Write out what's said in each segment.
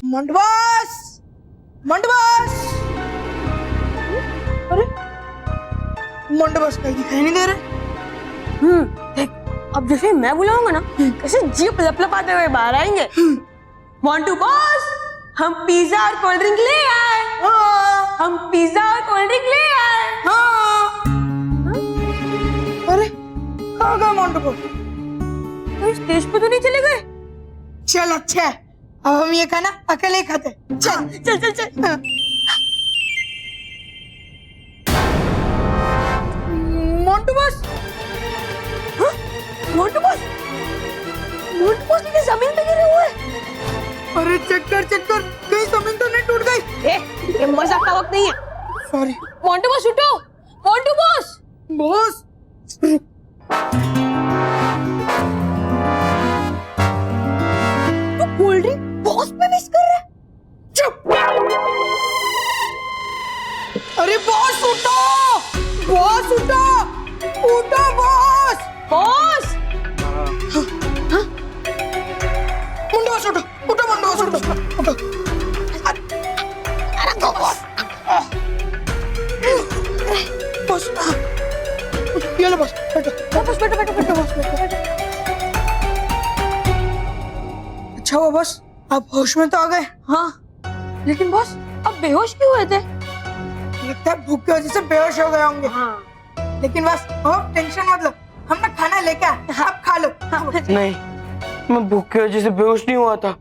मंडवास, मंडवास। अरे मंडवास कहीं दिखाई नहीं दे रहे। देख, अब जैसे मैं बुलाऊंगा ना, कैसे जीप लपलपाते हुए बाहर आएंगे। मोंटू बॉस, हम पिज्जा और कोल्ड ड्रिंक ले आए। हाँ, हम पिज्जा और कोल्ड ड्रिंक ले आए। हाँ। अरे कहाँ गए मंडू बॉस? तो स्टेज पे तो नहीं चले गए? चल अच्छा है, अब हम ये खाना अकेले ही खाते। चल चल चल चल। हाँ। Montu boss, Montu boss, Montu boss नीचे जमीन पे गिरे हुए। अरे चेक कर कहीं जमीन तो नहीं टूट गई। ये मजाक का वक्त नहीं है। सॉरी मोंटू बॉस उठो, मोंटू बॉस। बॉस। तू कोल्ड ड्रिंक बॉस पे मिस कर रहा है? चुप। अरे बॉस उठो, बॉस उठो, उठो बॉस। बॉस, मुंडो बॉस उठो, उठो मुंडो बॉस उठो, उठो। अरे दो बॉस। बॉस, ये लो बॉस, बैठो। बॉस बैठो बैठो बैठो बॉस बैठो। अच्छा हुआ बॉस, आप होश में तो आ गए। हाँ, लेकिन बॉस अब बेहोश क्यों हुए थे? लगता है भूख की वजह से बेहोश हो गए होंगे। हाँ। लेकिन बस आप टेंशन मत लो, हमने खाना लेके आए, आप खा लो। नहीं, मैं भूख की वजह से बेहोश नहीं हुआ था।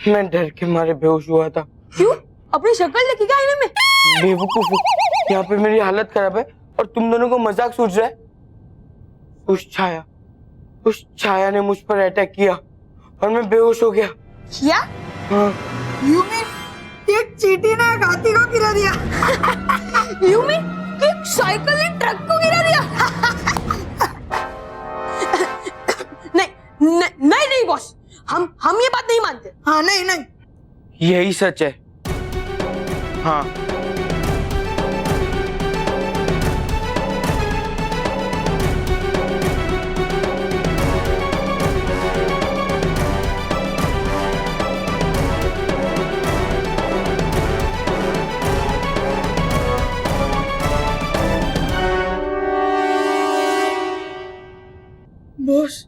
मैं डर के मारे बेहोश हुआ था। क्यों? अपनी शक्ल देखी क्या आईने में? बेवकूफ, यहाँ पे मेरी हालत खराब है और तुम दोनों को मजाक सूझ रहा है। उस छाया ने मुझ पर अटैक किया और मैं बेहोश हो गया। क्या? हाँ। You mean एक चींटी ने एक हाथी को गिरा दिया? You mean कि साइकिल ने ट्रक को गिरा दिया? नहीं बॉस, हम ये बात नहीं मानते। हाँ नहीं, यही सच है। हाँ। बॉस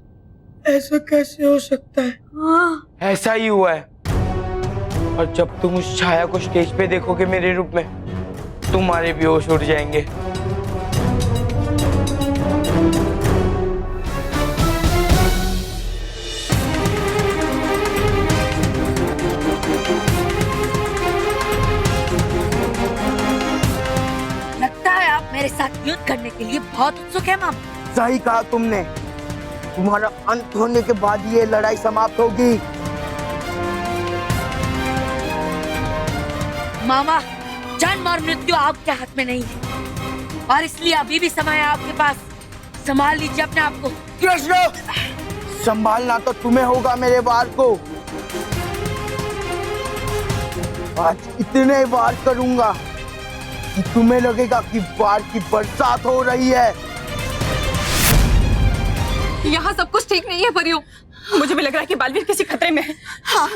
ऐसा कैसे हो सकता है? हाँ। ऐसा ही हुआ है। और जब तुम उस छाया को स्टेज पे देखोगे मेरे रूप में, तुम्हारे भी होश उड़ जाएंगे। लगता है आप मेरे साथ युद्ध करने के लिए बहुत उत्सुक है मामा। सही कहा तुमने, तुम्हारा अंत होने के बाद ये लड़ाई समाप्त होगी। मामा, जन्म और मृत्यु आपके हाथ में नहीं है और इसलिए अभी भी समय है आपके पास। संभाल लीजिए अपने आप को। कृष्ण, संभालना तो तुम्हें होगा मेरे वार को। आज इतने वार करूंगा कि तुम्हें लगेगा कि वार की बरसात हो रही है। यहाँ सब कुछ ठीक नहीं है परियों। मुझे भी लग रहा है कि बालवीर किसी खतरे में है। हाँ,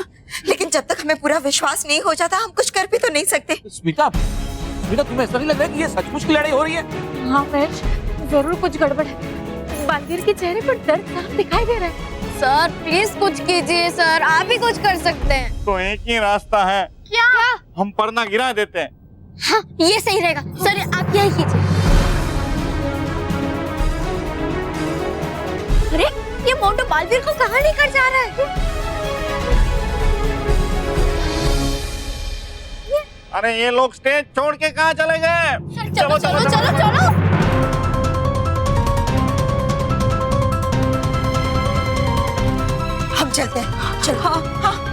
लेकिन जब तक हमें पूरा विश्वास नहीं हो जाता हम कुछ कर भी तो नहीं सकते। स्मिता, तुम्हें ऐसा नहीं लग रहा है कि ये सचमुच की लड़ाई हो रही है? हाँ महेश, जरूर कुछ गड़बड़ है। बालवीर के चेहरे पर दर्द साफ दिखाई दे रहा है। सर प्लीज कुछ कीजिए सर, आप ही कुछ कर सकते हैं। तो एक ही रास्ता है। क्या? हम परना गिरा देते हैं। हाँ ये सही रहेगा सर, आप यही कीजिए। अरे ये मोटू बालवीर को कहाँ लेकर जा रहा है? अरे ये लोग स्टेज छोड़ के कहाँ चले गए? चलो चलो चलो चलो। हम चलते हैं, चलो। हाँ।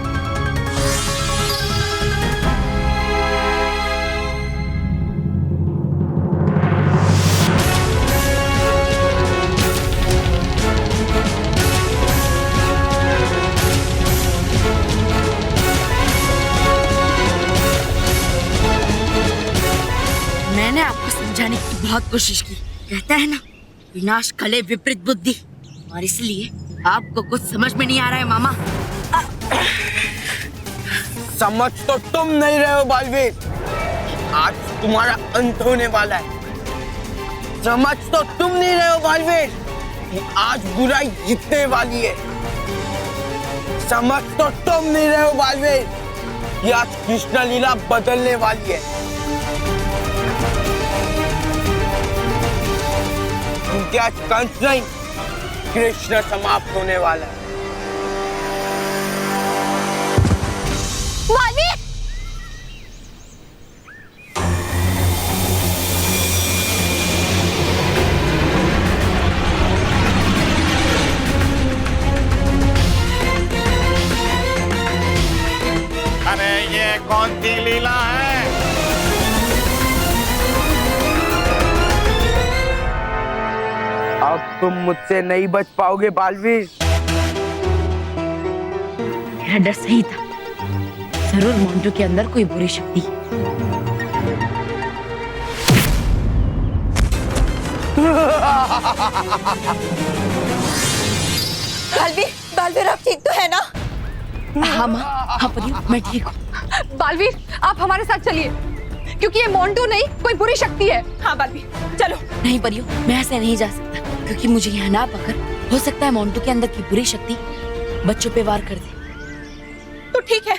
मैंने आपको समझाने की बहुत कोशिश की। कहता है ना, विनाश कले विपरीत बुद्धि, और इसलिए आपको कुछ समझ में नहीं आ रहा है मामा। समझ तो तुम नहीं रहे हो बालवीर, आज तुम्हारा अंत होने वाला है। समझ तो तुम नहीं रहे हो बालवीर कि आज बुराई जीतने वाली है। समझ तो तुम नहीं रहे हो बालवीर कि आज कृष्ण लीला बदलने वाली है। क्योंकि आज कंस नहीं, कृष्ण समाप्त होने वाला है। बालवीर! अरे ये कौन सी लीला है? अब तुम मुझसे नहीं बच पाओगे बालवीर। मेरा डर सही था, जरूर मोंटू के अंदर कोई बुरी शक्ति है। बालवीर, बालवीर आप ठीक तो है ना? हाँ माँ, हाँ परियो, मैं ठीक हूँ। बालवीर, आप हमारे साथ चलिए, क्योंकि ये मोंटू नहीं, कोई बुरी शक्ति है। हाँ बालवीर, चलो। नहीं परियो, मैं ऐसे नहीं जा सकता, क्योंकि मुझे यहाँ ना पकड़, हो सकता है मोंटू के अंदर की बुरी शक्ति बच्चों पे वार कर दे। तो ठीक है,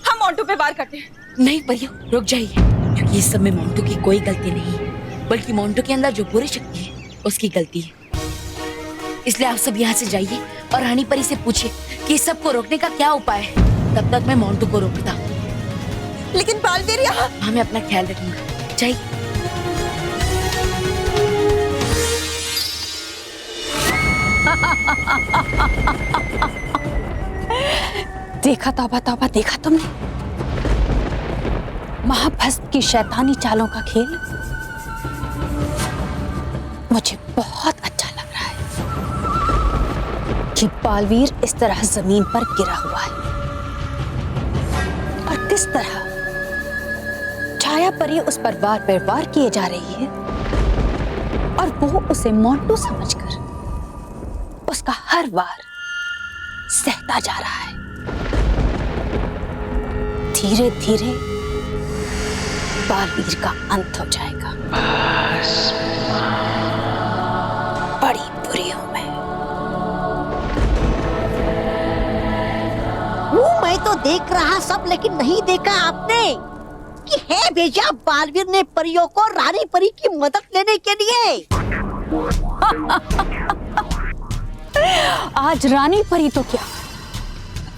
हम मोंटू पे वार करते हैं। नहीं परियो, रुक जाइए, क्योंकि इस समय मोंटू की कोई गलती नहीं है, बल्कि मोंटू के अंदर जो बुरी शक्ति है उसकी गलती है। इसलिए आप सब यहाँ से जाइए और रानी परी से पूछिए कि इस सब को रोकने का क्या उपाय है। तब तक मैं मोंटू को रोकता हूँ। लेकिन बालवीर यहाँ। हाँ, मैं अपना ख्याल रखूंगा। जाइए। देखा तौबा तौबा, देखा तुमने महाभस्म की शैतानी चालों का खेल। मुझे बहुत अच्छा लग रहा है कि बालवीर इस तरह जमीन पर गिरा हुआ है और किस तरह छाया परी उस पर वार पर वार किए जा रही है और वो उसे मोंटू समझकर उसका हर वार सहता जा रहा है। धीरे धीरे बालवीर का अंत हो जाएगा। बड़ी बुरी हूं मैं। वो मैं तो देख रहा सब, लेकिन नहीं देखा आपने कि है भेजा बालवीर ने परियों को रानी परी की मदद लेने के लिए। आज रानी परी तो क्या,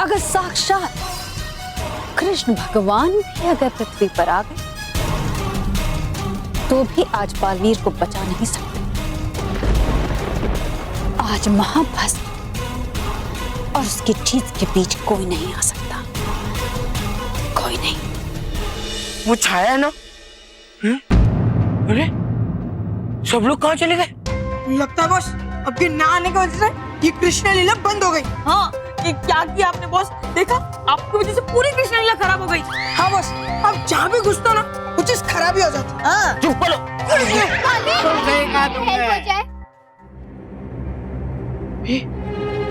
अगर साक्षात कृष्ण भगवान भी अगर पृथ्वी पर आ गए तो भी आज बालवीर को बचा नहीं सकते। आज महाभस्म और उसकी जीत के बीच कोई नहीं आ सकता, कोई नहीं। वो छाया है ना? अरे सब लोग कहाँ चले गए? लगता है बॉस अब ये ना आने की वजह से ये कृष्ण लीला बंद हो गई। हाँ, ये क्या किया आपने बॉस? देखा, आपकी वजह से पूरी कृष्ण लीला खराब हो गई। हाँ बॉस, अब जहाँ भी घुसता ना वो चीज खराब ही हो जाती। हाँ। चुप करो।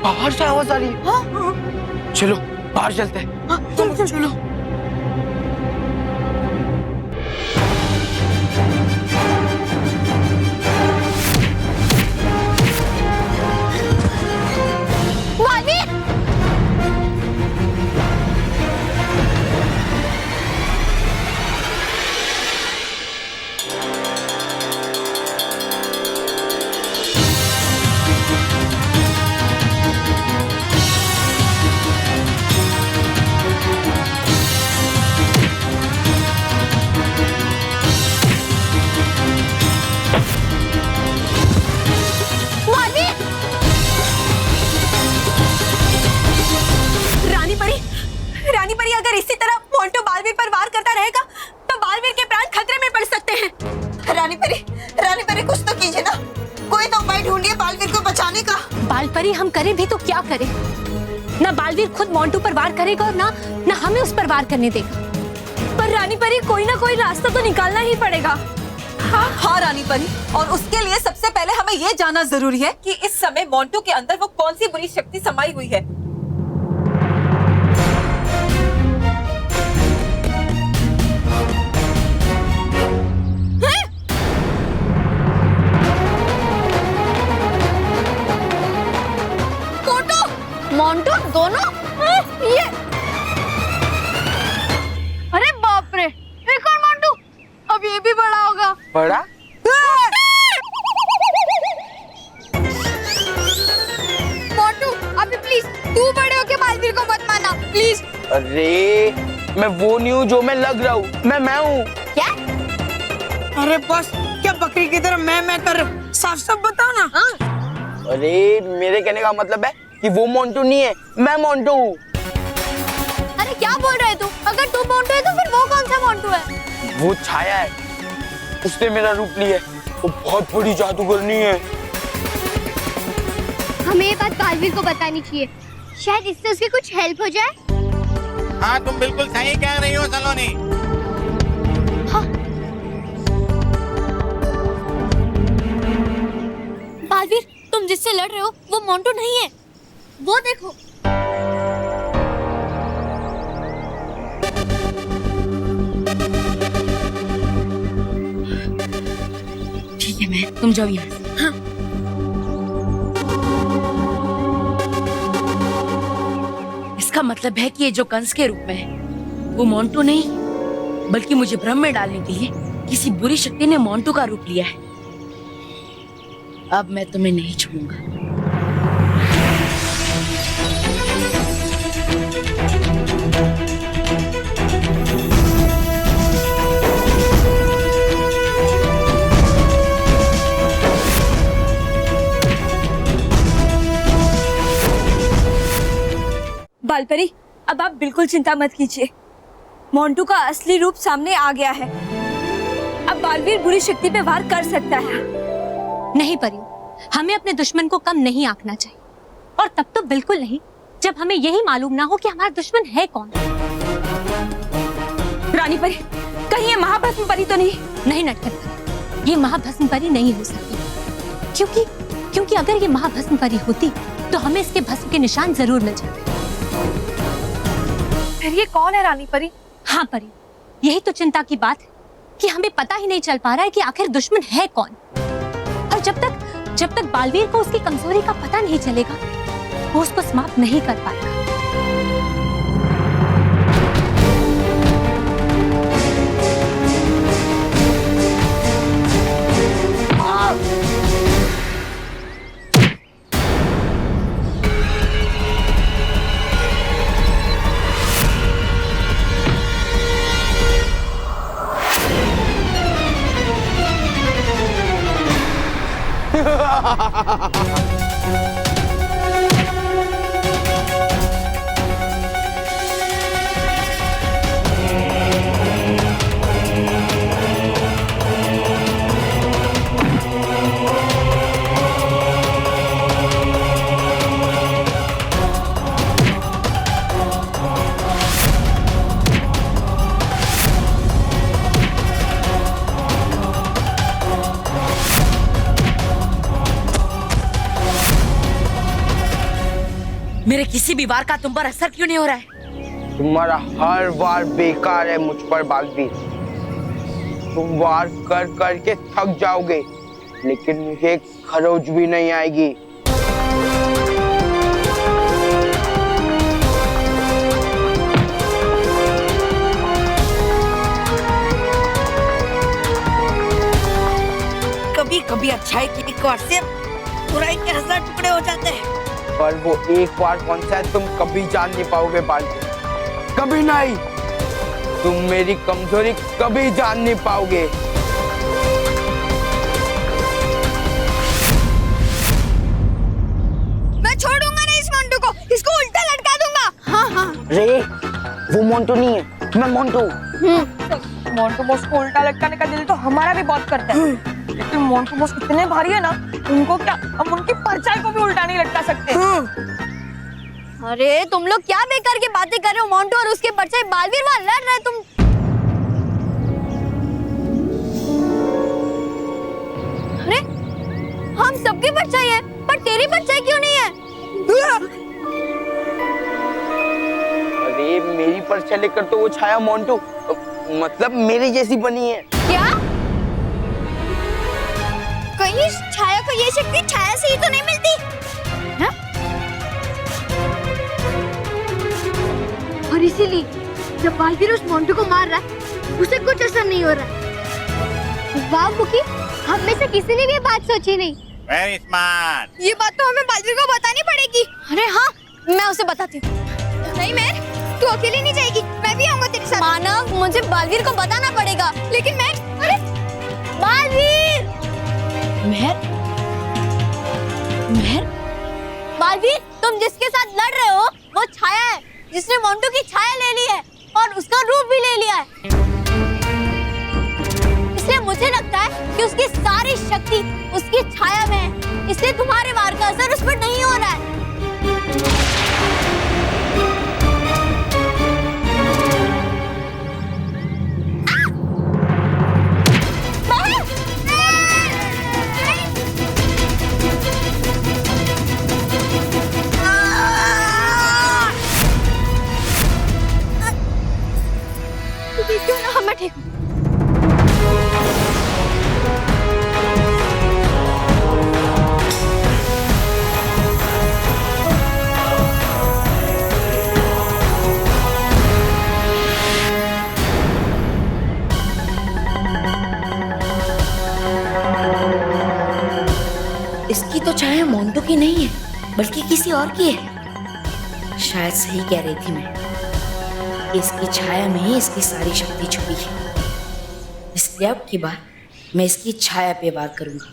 बाहर से आवाज आ रही है। हाँ? चलो बाहर चलते हैं। हाँ, चलो चलो। रानी परी, अगर इसी तरह मोंटू बालवीर पर वार करता रहेगा तो बालवीर के प्राण खतरे में पड़ सकते हैं। रानी परी कुछ तो कीजिए ना, कोई तो उपाय ढूंढिए बालवीर को बचाने का। बालपरी हम करें भी तो क्या करें? ना बालवीर खुद मोंटू पर वार करेगा और ना हमें उस पर वार करने देगा। पर रानी परी, कोई ना कोई रास्ता तो निकालना ही पड़ेगा। हाँ रानी परी, और उसके लिए सबसे पहले हमें ये जानना जरूरी है कि इस समय मोंटू के अंदर वो कौन सी बुरी शक्ति समाई हुई है। मोंटू दोनों ये अरे बाप रे ये कौन मोंटू अब ये भी बड़ा होगा बड़ा? मोंटू अभी प्लीज तू बड़े होके बालवीर को मत मारना प्लीज। अरे मैं वो नहीं हूँ जो मैं लग रहा हूँ, मैं हूँ। क्या? अरे बॉस क्या बकरी की तरह मैं कर रहा हूँ, साफ साफ बताओ ना। अरे मेरे कहने का मतलब है कि वो मोंटू नहीं है, मैं मोंटू हूँ। अरे क्या बोल रहे तू? अगर तू मोंटू है तो फिर वो कौन सा मोंटू है? वो छाया है, उसने मेरा रूप लिया है। वो बहुत बड़ी जादूगरनी है। हमें ये बात बालवीर को बतानी चाहिए, शायद इससे उसकी कुछ हेल्प हो जाए। हाँ तुम बिल्कुल सही कह रही हो सलोनी। हाँ। बालवीर तुम जिससे लड़ रहे हो वो मोंटू नहीं है, वो देखो। ठीक है मैं तुम जाओ यहाँ से। हाँ। इसका मतलब है कि ये जो कंस के रूप में है वो मोंटू नहीं बल्कि मुझे भ्रम में डालने के लिए किसी बुरी शक्ति ने मोंटू का रूप लिया है। अब मैं तुम्हें नहीं छोड़ूंगा। बालपरी अब आप बिल्कुल चिंता मत कीजिए, मोंटू का असली रूप सामने आ गया है। अब बालवीर बुरी शक्ति पे वार कर सकता है। नहीं परी, हमें अपने दुश्मन को कम नहीं आंकना चाहिए, और तब तो बिल्कुल नहीं जब हमें यही मालूम ना हो कि हमारा दुश्मन है कौन। रानी परी, कहीं ये महाभस्म परी तो नहीं? नहीं नटखट परी, ये महाभस्म परी नहीं हो सकती, क्योंकि अगर ये महाभस्म परी होती तो हमें इसके भस्म के निशान जरूर मिल जाते। फिर ये कौन है रानी परी? हाँ परी, यही तो चिंता की बात है कि हमें पता ही नहीं चल पा रहा है कि आखिर दुश्मन है कौन। और जब तक बालवीर को उसकी कमजोरी का पता नहीं चलेगा वो उसको समाप्त नहीं कर पाएगा। मेरे किसी भी वार का तुम पर असर क्यों नहीं हो रहा है? तुम्हारा हर वार बेकार है मुझ पर बालवीर। तुम वार कर कर के थक जाओगे, लेकिन मुझे खरोच भी नहीं आएगी। कभी कभी अच्छाई की एक वार से बुराई के 1000 टुकड़े हो जाते हैं। पर वो एक बार कौन सा है तुम कभी जान नहीं पाओगे बालवीर, कभी नहीं। तुम मेरी कमजोरी कभी जान नहीं पाओगे। मैं छोड़ूंगा नहीं इस मोंटू को, इसको उल्टा लटका दूंगा। हाँ हाँ। रे वो मोंटू नहीं है, मैं मोंटू। मोंटू बॉस को उल्टा लटकाने का दिल तो हमारा भी बहुत करता है, लेकिन मोंटू बॉस इतने भारी है ना, उनको क्या हम उनकी परछाई को भी उल्टा नहीं लटका सकते। अरे तुम लोग क्या बेकार की बातें कर रहे हो? मोंटू और उसके परछाई बालवीर वहां लड़ रहे तुम। अरे हम सबकी परछाई है, पर तेरी परछाई क्यों नहीं है? अरे मेरी परछाई लेकर तो वो छाया मोंटू मतलब मेरी जैसी बनी है। क्या? कहीं छाया को ये शक्ति छाया से ही तो नहीं मिलती? हाँ? इसीलिए जब बालवीर उस मोंटू को मार रहा है उसे कुछ असर नहीं हो रहा। वाह मुकी, हम में से किसी ने भी ये बात सोची नहीं। Very smart. ये बात तो हमें बालवीर को बतानी पड़ेगी। अरे हाँ, मैं उसे बताती हूँ। नहीं मेहर, तू अकेली नहीं जाएगी, मैं भी आऊंगा तेरे साथ। मानव, मुझे बालवीर को बताना पड़ेगा। लेकिन मैं, अरे बालवीर! मेहर, मेहर, बालवीर, तुम जिसके साथ लड़ रहे हो वो छाया है, जिसने मोंटू की छाया ले ली है और उसका रूप भी ले लिया है। इसलिए मुझे लगता है कि उसकी सारी शक्ति उसकी छाया में है, इसलिए तुम्हारे वार का असर उस पर नहीं हो रहा है। क्यों ना मैं ठीक हूँ। इसकी तो छाया मोंटू की नहीं है बल्कि किसी और की है। शायद सही कह रही थी मैं, इसकी छाया में ही इसकी सारी शक्ति छुपी है। इसलिए अब की बार मैं इसकी छाया पे वार करूंगा।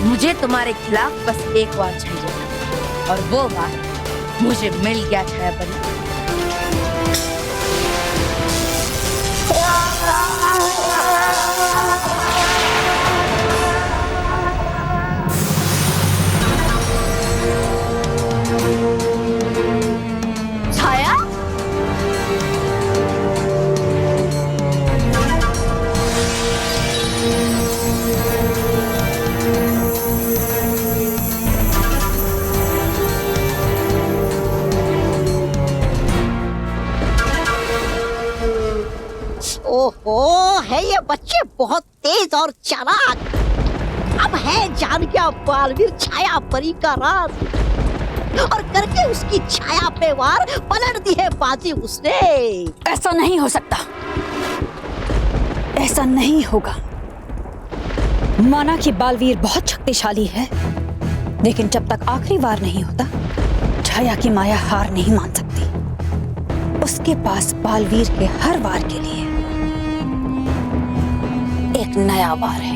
मुझे तुम्हारे खिलाफ बस एक वार चाहिए और वो वार मुझे मिल गया छाया परी। छाया? ओहो, है ये बच्चे बहुत तेज और चालाक। अब है जान गया बालवीर छाया परी का राज और करके उसकी छाया पे वार पलट दी है बाजी उसने। ऐसा नहीं हो सकता, ऐसा नहीं होगा। माना कि बालवीर बहुत शक्तिशाली है, लेकिन जब तक आखिरी वार नहीं होता छाया की माया हार नहीं मान सकती। उसके पास बालवीर के हर वार के लिए एक नया वार है।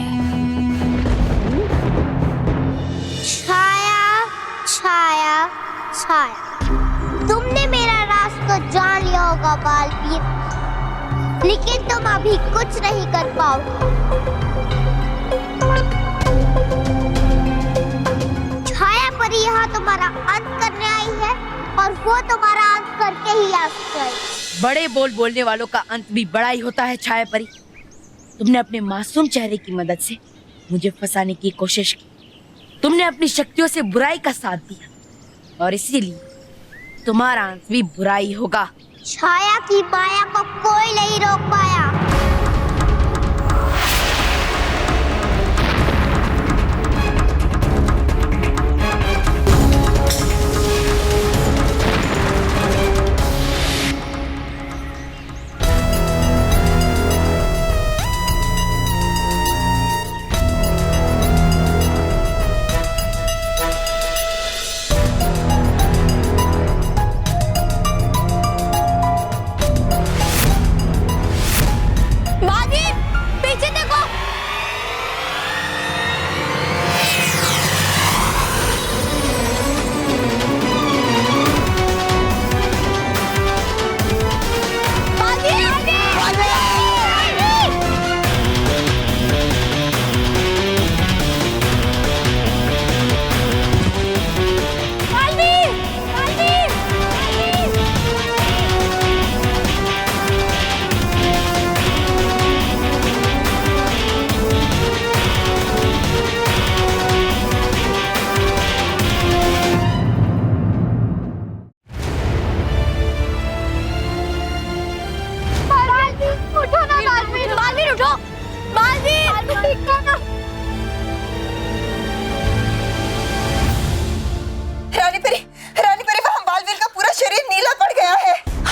छाया, छाया, छाया। तुमने मेरा राज तो जान लिया होगा बालवीर, लेकिन तुम अभी कुछ नहीं कर पाओगे। छाया परी यहाँ तुम्हारा अंत करने आई है और वो तुम्हारा अंत करके ही आ जाएगी। बड़े बोल बोलने वालों का अंत भी बड़ा ही होता है छाया परी। तुमने अपने मासूम चेहरे की मदद से मुझे फंसाने की कोशिश की। तुमने अपनी शक्तियों से बुराई का साथ दिया और इसीलिए तुम्हारा अंत भी बुराई होगा। छाया की माया को कोई नहीं रोक पाया।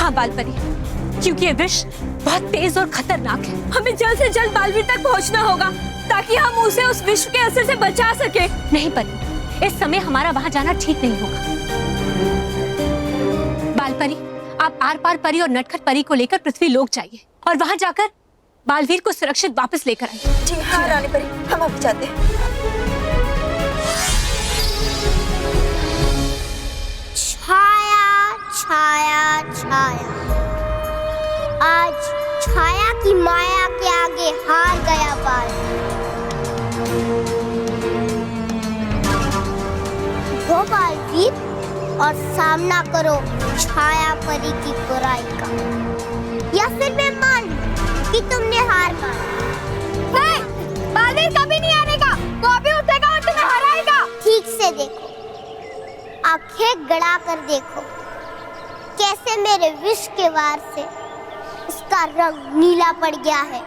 हाँ बालपरी, क्योंकि ये विष बहुत तेज और खतरनाक है। हमें जल्द से जल्द बालवीर तक पहुंचना होगा ताकि हम उसे उस विष के असर से बचा सके। नहीं परी, इस समय हमारा वहां जाना ठीक नहीं होगा। बालपरी, आप आर पार परी और नटखट परी को लेकर पृथ्वी लोक जाइए और वहां जाकर बालवीर को सुरक्षित वापस लेकर आइए। जी हाँ रानी परी, हम अब जाते हैं। छाया छाया छाया, आज छाया की माया के आगे हार गया बालवीर। वो बालवीर और सामना करो छाया परी की बुराई का, या फिर मैं मान लूं कि तुमने हार मानी। बालवीर कभी नहीं आनेगा, वो अभी उठेगा और तुम्हें हराएगा। ठीक से देखो, आंखें गड़ा कर देखो कैसे मेरे विष के वार से उसका रंग नीला पड़ गया है।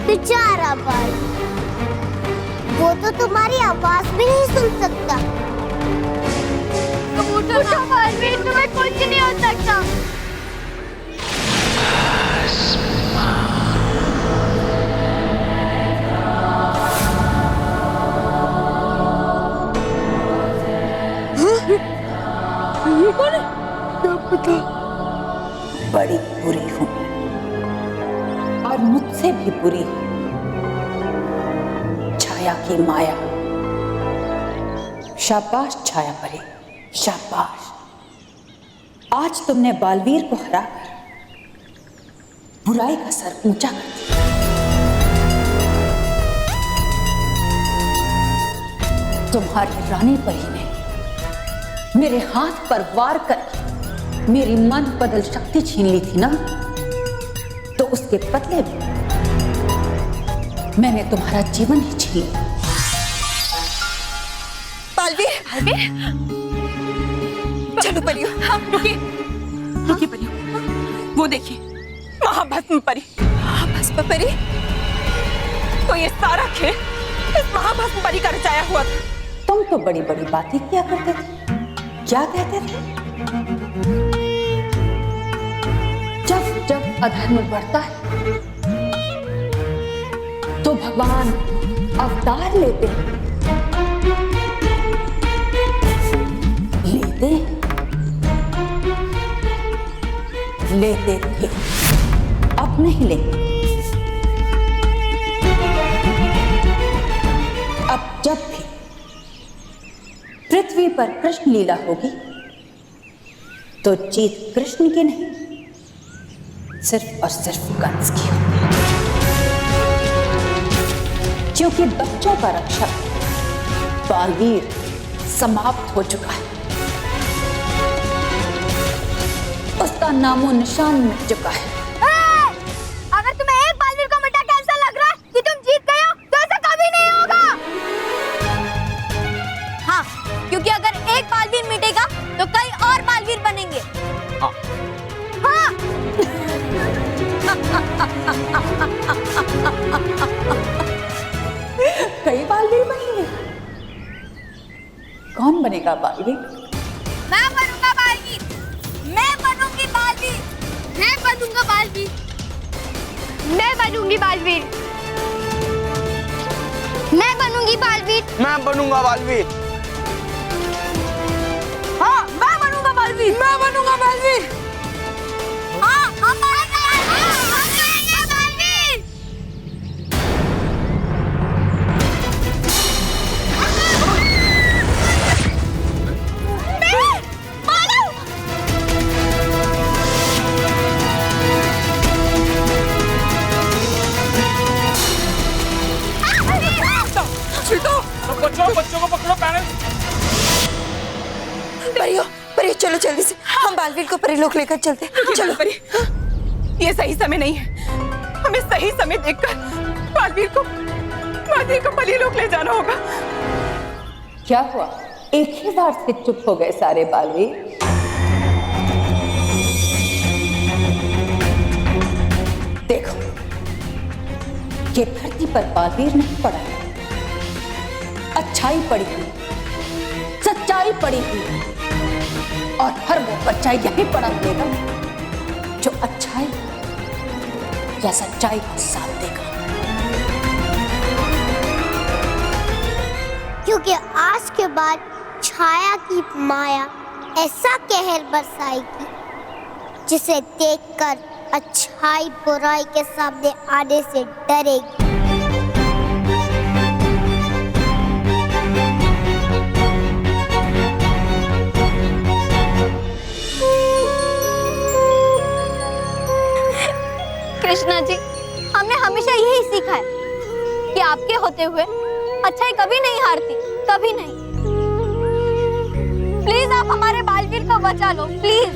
बेचारा बालवीर, वो तो तुम्हारी आवाज भी नहीं सुन सकता। उठो बालवीर, तुम्हें कुछ नहीं हो सकता। ये कौन है? क्या पता। बड़ी बुरी हूं और मुझसे भी बुरी छाया की माया। शाबाश छाया परी, शाबाश। आज तुमने बालवीर को हराकर बुराई का सर ऊंचा कर दिया। तुम्हारी रानी परी ने मेरे हाथ पर वार करके मेरी मन बदल शक्ति छीन ली थी ना, तो उसके बदले में मैंने तुम्हारा जीवन ही छीन लिया। बालवीर, चलो परियो, रुकिए रुकिए परियो, वो देखिए महाभस्म परी। महाभस्म परी? तो ये सारा खेल इस महाभस्म परी का रचाया हुआ था। तुम तो बड़ी बड़ी बातें किया करते थे, क्या कहते थे? जब जब अधर्म बढ़ता है तो भगवान अवतार लेते हैं, लेते थे, अब नहीं लेते। अब जब भी पृथ्वी पर कृष्ण लीला होगी तो जीत कृष्ण की नहीं, सिर्फ और सिर्फ कंस की होगी, क्योंकि बच्चों का रक्षक बालवीर समाप्त हो चुका है। उसका नामो निशान मिट चुका है। अगर तुम्हें एक बालवीर को मिटा के ऐसा लग रहा है कि तुम जीत गए हो, तो ऐसा कभी नहीं होगा। हाँ, क्योंकि अगर एक बालवीर मिटेगा तो कई और बालवीर बनेंगे। हाँ। कई बालवीर बनेंगे? कौन बनेगा बालवीर? मैं बनूंगा बालवीर, मैं बनूंगी बालवीर, मैं बनूंगा बालवीर, मैं बनूंगी बालवीर, मैं बनूंगी बालवीर, मैं बनूंगा बालवीर। हाँ, मैं बनूंगा बालवीर, मैं बनूंगा बालवीर। हाँ, हम बनेंगे बालवीर। बच्चों को पकड़ो पेरेंट्स। परियो, परियो चलो जल्दी से, हम बालवीर को परिलोक लेकर चलते। चलो परी, ये सही समय नहीं है, हमें सही समय देखकर बालवीर को परिलोक ले जाना होगा। क्या हुआ, एक ही बार से चुप हो गए सारे बालवीर? देखो, ये धरती पर बालवीर नहीं पड़ा है, अच्छाई पड़ी है, सच्चाई सच्चाई पड़ी हुई है और हर वो बच्चा यही पड़ा मिलेगा जो अच्छाई या सच्चाई का साथ देगा। क्योंकि आज के बाद छाया की माया ऐसा कहर बरसाएगी जिसे देखकर अच्छाई बुराई के सामने आने से डरेगी। कृष्णा जी, हमने हमेशा यही सीखा है कि आपके होते हुए अच्छाई कभी नहीं हारती, कभी नहीं। प्लीज आप हमारे बालवीर को बचा लो, प्लीज।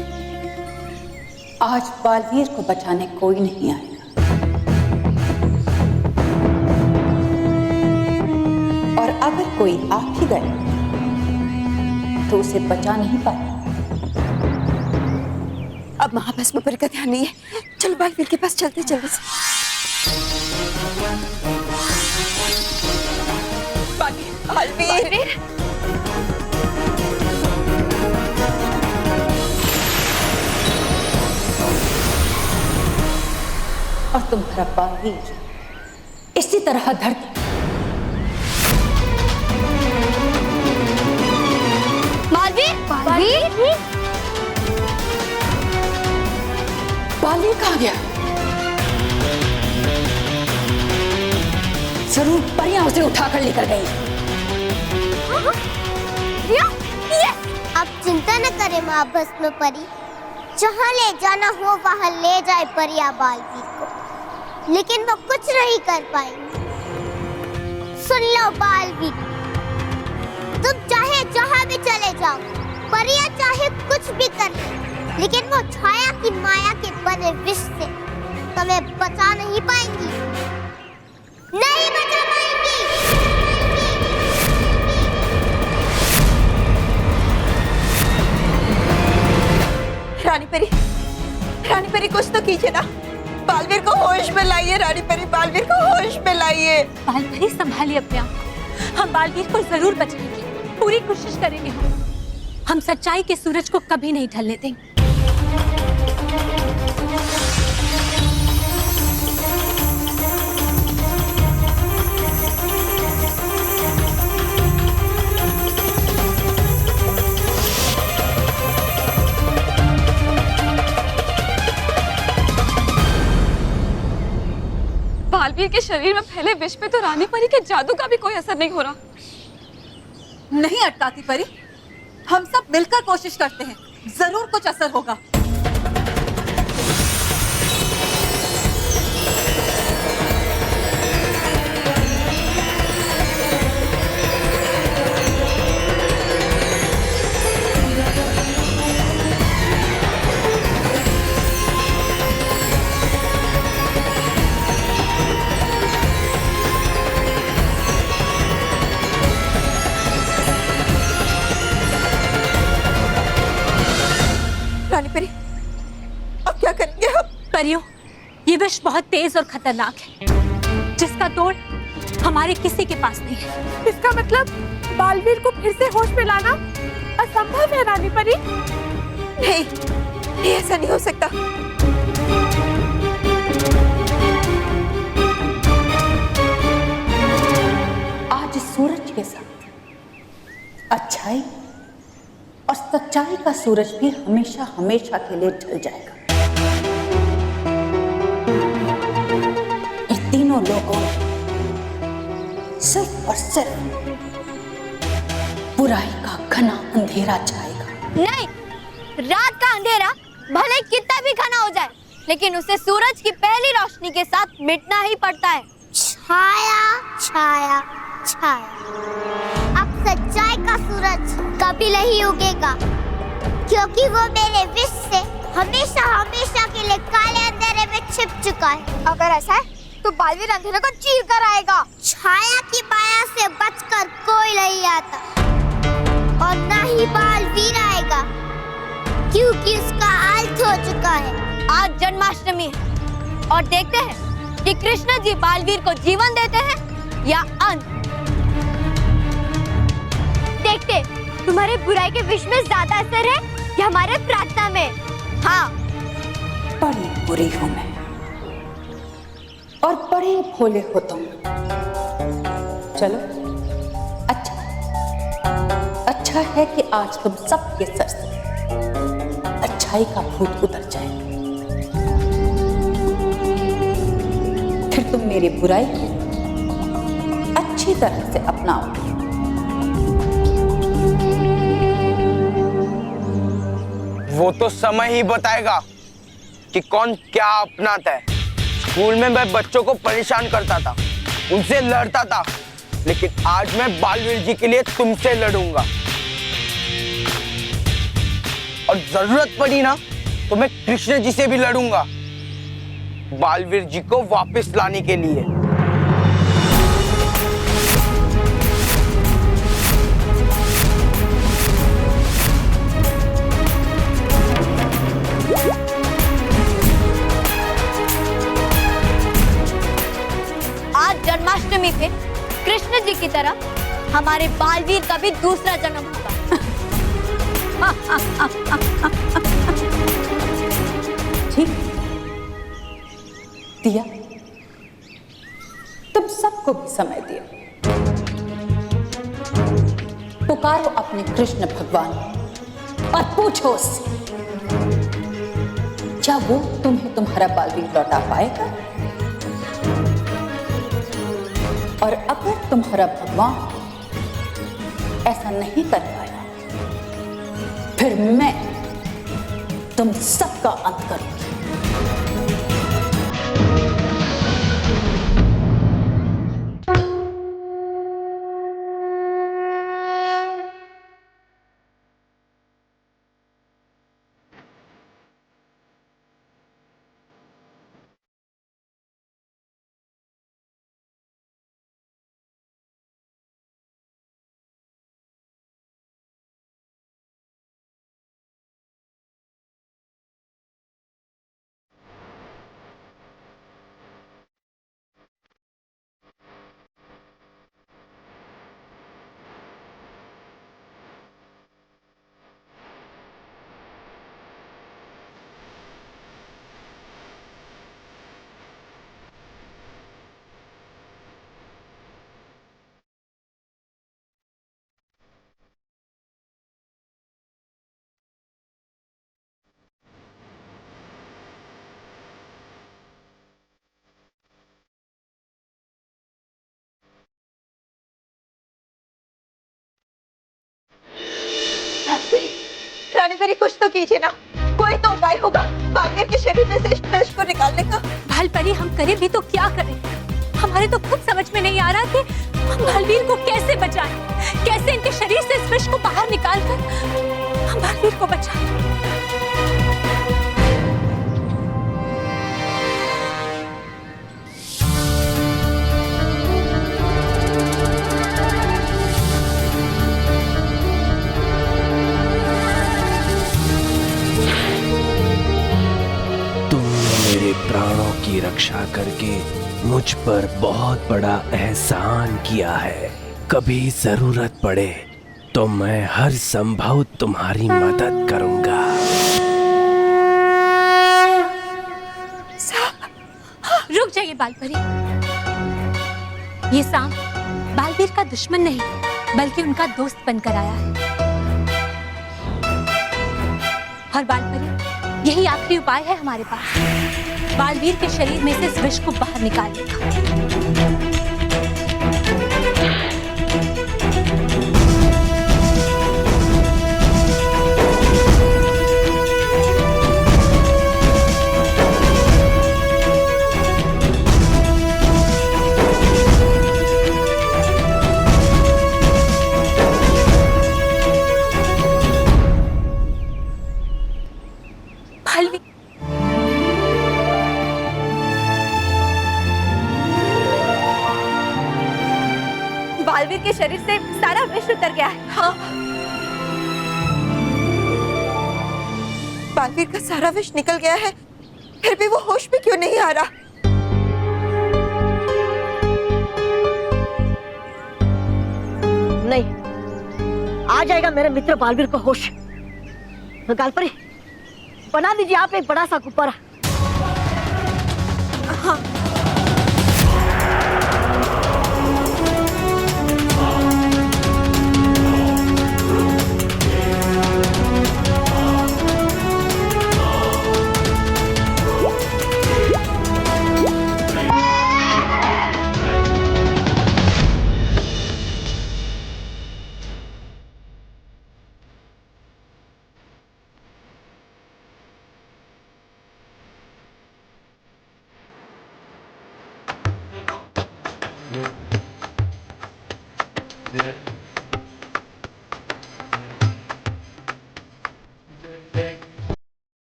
आज बालवीर को बचाने कोई नहीं आएगा और अगर कोई आ भी गया तो उसे बचा नहीं पाएगा। अब महाभस्म परी का ध्यान नहीं है, चलो बालवीर के पास चलते जल्दी से। बालवीर, और तुम्हारा बालवीर इसी तरह धरती बालवीर बालवीर कहाँ गया? जरूर परियां उसे उठाकर लेकर गई। आप चिंता न करें माँ भस्म परी, जहाँ ले जाना हो वहाँ ले जाए परिया बालवीर को, लेकिन वो कुछ नहीं कर पाएंगे। सुन लो बालवीर, तुम चाहे जहाँ भी चले जाओ, परिया चाहे कुछ भी कर ले, लेकिन वो छाया की माया के बने विष से तुम्हें बचा नहीं पाएंगी, नहीं बचा पाएंगी। रानी परी कुछ तो कीजिए ना, बालवीर को होश में लाइए। रानी परी, बालवीर को होश में लाइए। बालवीर संभालिए अपने आप, हम बालवीर को जरूर बचाएंगे, पूरी कोशिश करेंगे। हम सच्चाई के सूरज को कभी नहीं ढलने देंगे। बालवीर के शरीर में फैले विष पे तो रानी परी के जादू का भी कोई असर नहीं हो रहा। नहीं अटकाती परी, हम सब मिलकर कोशिश करते हैं, जरूर कुछ असर होगा। रानी परी, अब क्या करेंगे हम? परियों, ये विष बहुत तेज और खतरनाक है, जिसका तोड़ हमारे किसी के पास नहीं है। इसका मतलब बालवीर को फिर से होश में लाना असंभव है रानी परी। नहीं, ऐसा नहीं हो सकता। आज सूरज के साथ अच्छाई और सच्चाई का सूरज भी हमेशा हमेशा के लिए ढल जाएगा। इन तीनों लोगों में सिर्फ और सिर्फ बुराई का घना अंधेरा छाएगा। नहीं, रात का अंधेरा भले कितना भी घना हो जाए, लेकिन उसे सूरज की पहली रोशनी के साथ मिटना ही पड़ता है। छाया छाया छाया, अब सच्चाई का सूरज कभी नहीं उगेगा, क्योंकि वो मेरे विष से हमेशा हमेशा के लिए काले अंधेरे में छिप चुका है। अगर ऐसा है तो बालवीर अंधेरे को चीर कर आएगा। छाया की माया से बचकर कोई नहीं आता, और ना ही बालवीर आएगा, क्योंकि उसका अंत हो चुका है। आज जन्माष्टमी है और देखते हैं कि कृष्ण जी बालवीर को जीवन देते हैं या अंत। देखते तुम्हारे बुराई के विष में ज्यादा असर है या हमारे प्रार्थना में? हाँ, बड़ी बुरी हूं मैं और बड़े भोले हो तुम। चलो, अच्छा है कि आज तुम सबके सर से अच्छाई का भूत उतर जाए, फिर तुम मेरी बुराई को अच्छी तरह से अपनाओगे। वो तो समय ही बताएगा कि कौन क्या अपनाता है। स्कूल में मैं बच्चों को परेशान करता था, उनसे लड़ता था, लेकिन आज मैं बालवीर जी के लिए तुमसे लड़ूंगा। और जरूरत पड़ी ना तो मैं कृष्ण जी से भी लड़ूंगा, बालवीर जी को वापस लाने के लिए। आज जन्माष्टमी पे कृष्ण जी की तरह हमारे बालवीर का भी दूसरा जन्म होगा। ठीक दिया, तुम सबको भी समय दिया। पुकारो अपने कृष्ण भगवान और पूछो उससे, क्या वो तुम्हें तुम्हारा बालवीर लौटा पाएगा? और अगर तुम्हारा भगवान ऐसा नहीं कर पाया, फिर मैं तुम सबका अंत करूंगी। रानी परी, कुछ तो कीजिए ना, कोई तो उपाय होगा बालवीर के शरीर में से इस विष को निकालने का। भाल परी, हम करें भी तो क्या करें? हमारे तो खुद समझ में नहीं आ रहा कि हम बालवीर को कैसे बचाएं, कैसे इनके शरीर से इस विष को बाहर निकालकर हम बालवीर को बचाएं। प्राणों की रक्षा करके मुझ पर बहुत बड़ा एहसान किया है। कभी जरूरत पड़े तो मैं हर संभव तुम्हारी मदद करूंगा। रुक जाइए बालपरी, ये सांप बालवीर का दुश्मन नहीं बल्कि उनका दोस्त बनकर आया है। और बालपरी, यही आखिरी उपाय है हमारे पास, बालवीर के शरीर में से इस विष को बाहर निकालने का। बालवीर के शरीर से सारा विष उतर गया है। हाँ, बालवीर का सारा विष निकल गया है, फिर भी वो होश में क्यों नहीं आ रहा? नहीं, आ जाएगा मेरे मित्र बालवीर को होश। गालपरी, बना दीजिए आप एक बड़ा सा गुब्बारा। हाँ।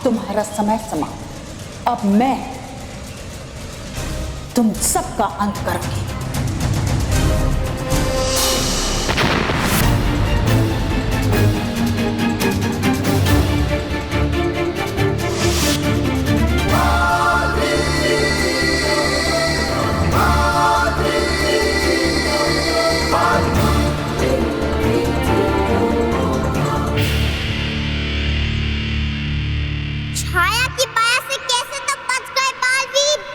तुम्हारा समय समाप्त। अब मैं तुम सबका अंत करूंगी।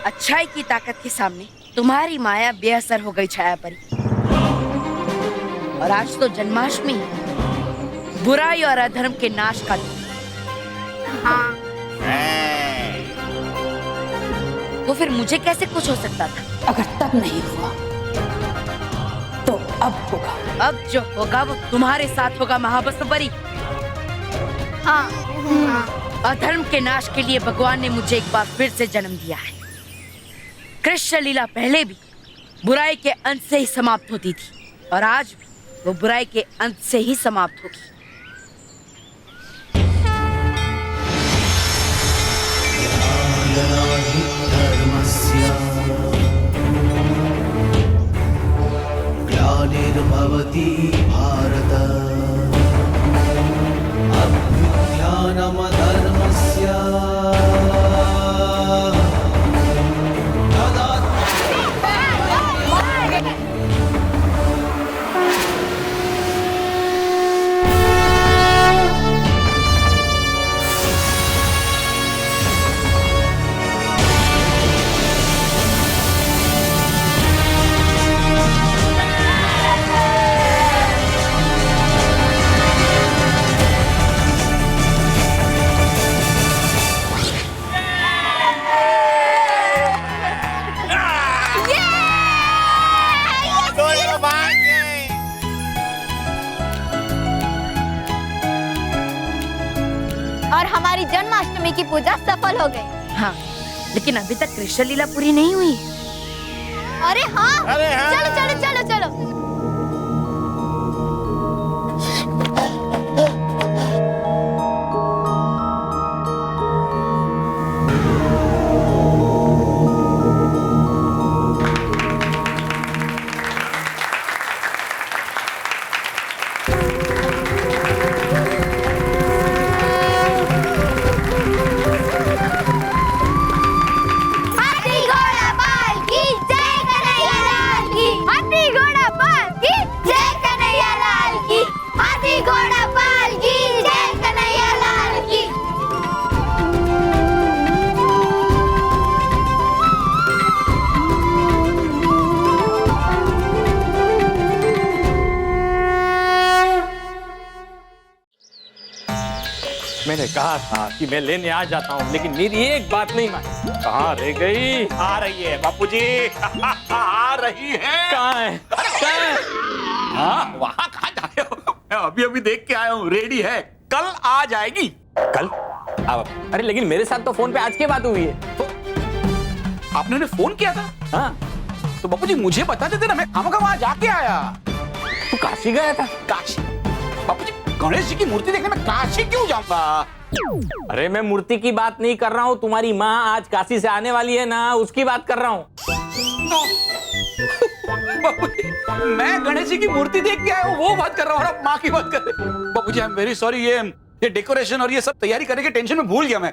अच्छाई की ताकत के सामने तुम्हारी माया बेअसर हो गई छाया परी। और आज तो जन्माष्टमी, बुराई और अधर्म के नाश का दिन। हाँ। तो फिर मुझे कैसे कुछ हो सकता था? अगर तब नहीं हुआ तो अब होगा। अब जो होगा वो तुम्हारे साथ होगा महाभस्म परी। हाँ। अधर्म के नाश के लिए भगवान ने मुझे एक बार फिर से जन्म दिया है। कृष्ण लीला पहले भी बुराई के अंत से ही समाप्त होती थी और आज भी वो बुराई के अंत से ही समाप्त होगी। ग्लानिर्भवति भारत अभ्युत्थानमधर्मस्य और हमारी जन्माष्टमी की पूजा सफल हो गई। हाँ, लेकिन अभी तक कृष्ण लीला पूरी नहीं हुई। अरे हाँ, चलो चलो चलो चलो। मैंने कहा था कि मैं लेने आ जाता हूँ, लेकिन मेरी एक बात नहीं मानी। कहाँ रह गई? आ रही है बापूजी। आ रही है। कहाँ है? कहाँ है? हाँ, वहाँ कहाँ जा रहे हो? मैं अभी अभी देख के आया हूँ, रेडी है। कल आ जाएगी। कल? अब अरे लेकिन मेरे साथ तो फोन पे आज की बात हुई है। तो आपने उन्हें फोन किया था? हाँ। तो बापूजी मुझे बता देते ना, मैं खामखा वहां जाके आया। तू काशी गया था? काशी? बापूजी गणेश जी की मूर्ति देखने में काशी क्यों जाऊंगा? अरे मैं मूर्ति की बात नहीं कर रहा हूँ, तुम्हारी माँ आज काशी से आने वाली है ना, उसकी बात कर रहा हूँ। बापूजी मैं गणेश जी की मूर्ति देख के आया हूँ, वो बात कर रहा हूँ, और आप माँ की बात कर रहे हैं। बापूजी आई एम वेरी सॉरी, ये डेकोरेशन और ये सब तैयारी करने के टेंशन में भूल गया मैं।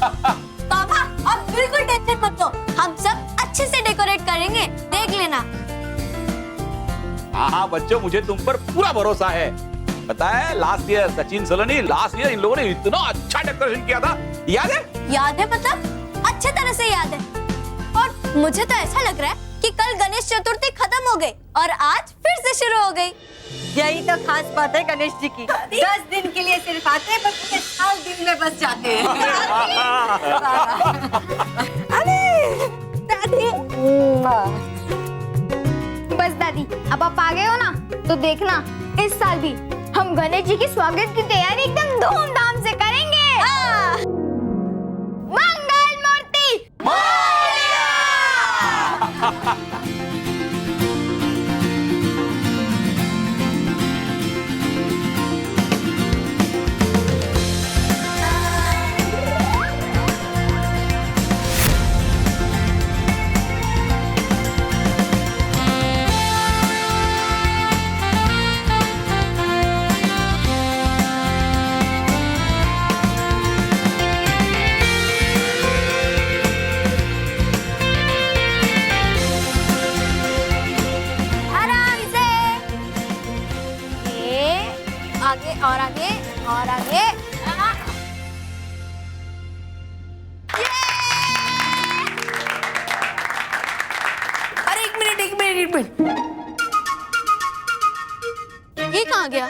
पापा आप बिल्कुल टेंशन मत लो, हम सब अच्छे से डेकोरेट करेंगे, देख लेना। हाँ बच्चों, मुझे तुम पर पूरा भरोसा है। पता है लास्ट ईयर सचिन सोलनी, लास्ट ईयर इन लोगों ने इतना अच्छा डेकोरेशन किया था, याद है? याद है मतलब अच्छे तरह से याद है। और मुझे तो ऐसा लग रहा है कि कल गणेश चतुर्थी खत्म हो गई और आज फिर से शुरू हो गई। यही तो खास बात है गणेश जी की। 10 दिन के लिए सिर्फ आते हैं, पर पूरे 7 दिन में बस जाते हैं। अरे दादी, बस दादी अब आप आ गए हो ना, तो देखना इस साल भी हम गणेश जी के स्वागत की तैयारी एकदम धूमधाम से करेंगे। मंगल मूर्ति आगे और आगे और आगे। अरे एक मिनट ये कहाँ गया?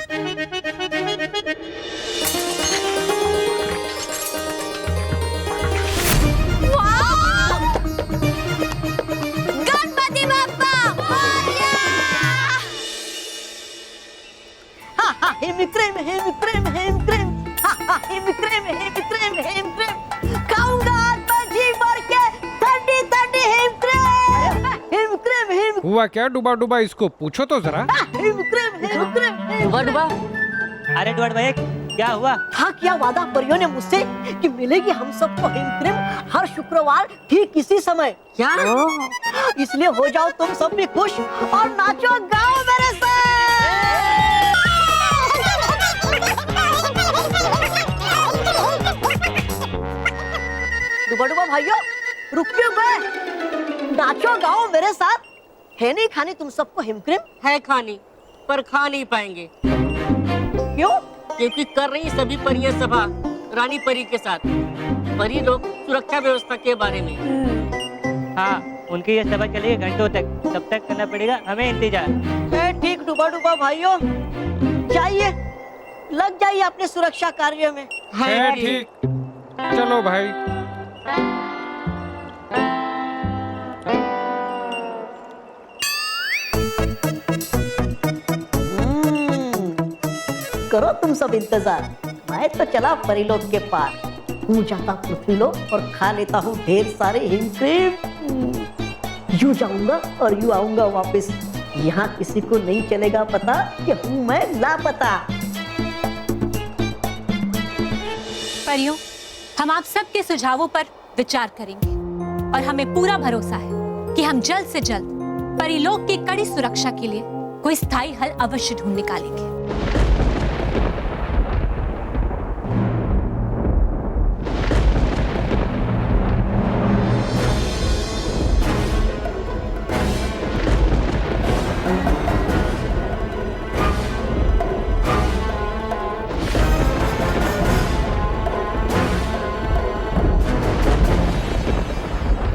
गणपति बाप्पा मोरया! हे विक्रम हे विक्रम हे विक्रम, हे विक्रम हे विक्रम हे विक्रम, खाऊंगा जी भर के ठंडी ठंडी हे विक्रम हे विक्रम हे विक्रम। हुआ क्या डूबा डूबा, इसको पूछो तो जरा। हे विक्रम हे विक्रम डूबा डूबा, अरे डूबा डूबा क्या हुआ? हाँ किया वादा परियों ने मुझसे कि मिलेगी हम सबको हे विक्रम हर शुक्रवार ठीक इसी समय। क्या? इसलिए हो जाओ तुम सब भी खुश और नाचो गाओ मेरे साथ। डूबा डूबा भाइयों रुक क्यों गए? नाचो गाओ मेरे साथ। है नहीं खानी तुम सबको हिमक्रीम? है खानी, पर खा नहीं पाएंगे। क्यों? क्योंकि कर रही सभी परियां सभा रानी परी के साथ, परी लोग सुरक्षा व्यवस्था के बारे में। हाँ, उनकी ये सभा चलेगी घंटों तक, तब तक करना पड़ेगा हमें इंतजार। ठीक डूबा डूबा भाइयों, जाइए लग जाइए अपने सुरक्षा कार्य में। है ठीक, चलो भाई। करो तुम सब इंतजार, मैं तो चला परिलोक के पार, हूँ जाता पृथ्वीलोक और खा लेता हूँ ढेर सारे हिमक्रीम। यूं जाऊंगा और यूं आऊंगा वापस, यहाँ किसी को नहीं चलेगा पता कि हूँ मैं लापता। परियों, हम आप सबके सुझावों पर विचार करेंगे और हमें पूरा भरोसा है कि हम जल्द से जल्द परिलोक की कड़ी सुरक्षा के लिए कोई स्थायी हल अवश्य ढूंढ निकालेंगे।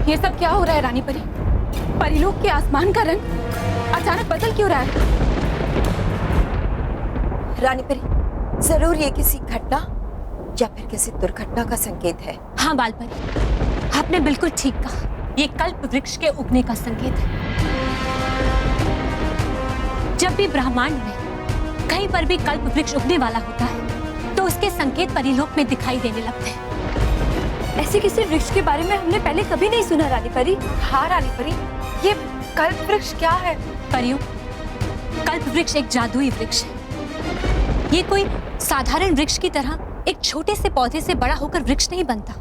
ये सब क्या हो रहा है रानी परी? परिलोक के आसमान का रंग अचानक बदल क्यों रहा है? रानी परी, जरूर ये किसी घटना या फिर किसी दुर्घटना का संकेत है। हाँ बालपरी, आपने बिल्कुल ठीक कहा, ये कल्प वृक्ष के उगने का संकेत है। जब भी ब्रह्मांड में कहीं पर भी कल्प वृक्ष उगने वाला होता है तो उसके संकेत परिलोक में दिखाई देने लगते हैं। ऐसे किसी वृक्ष के बारे में हमने पहले कभी नहीं सुना रानी परी। हाँ रानी परी, ये कल्प वृक्ष क्या है? परियों, कल्प वृक्ष एक जादुई वृक्ष है। ये कोई साधारण वृक्ष की तरह एक छोटे से पौधे से बड़ा होकर वृक्ष नहीं बनता,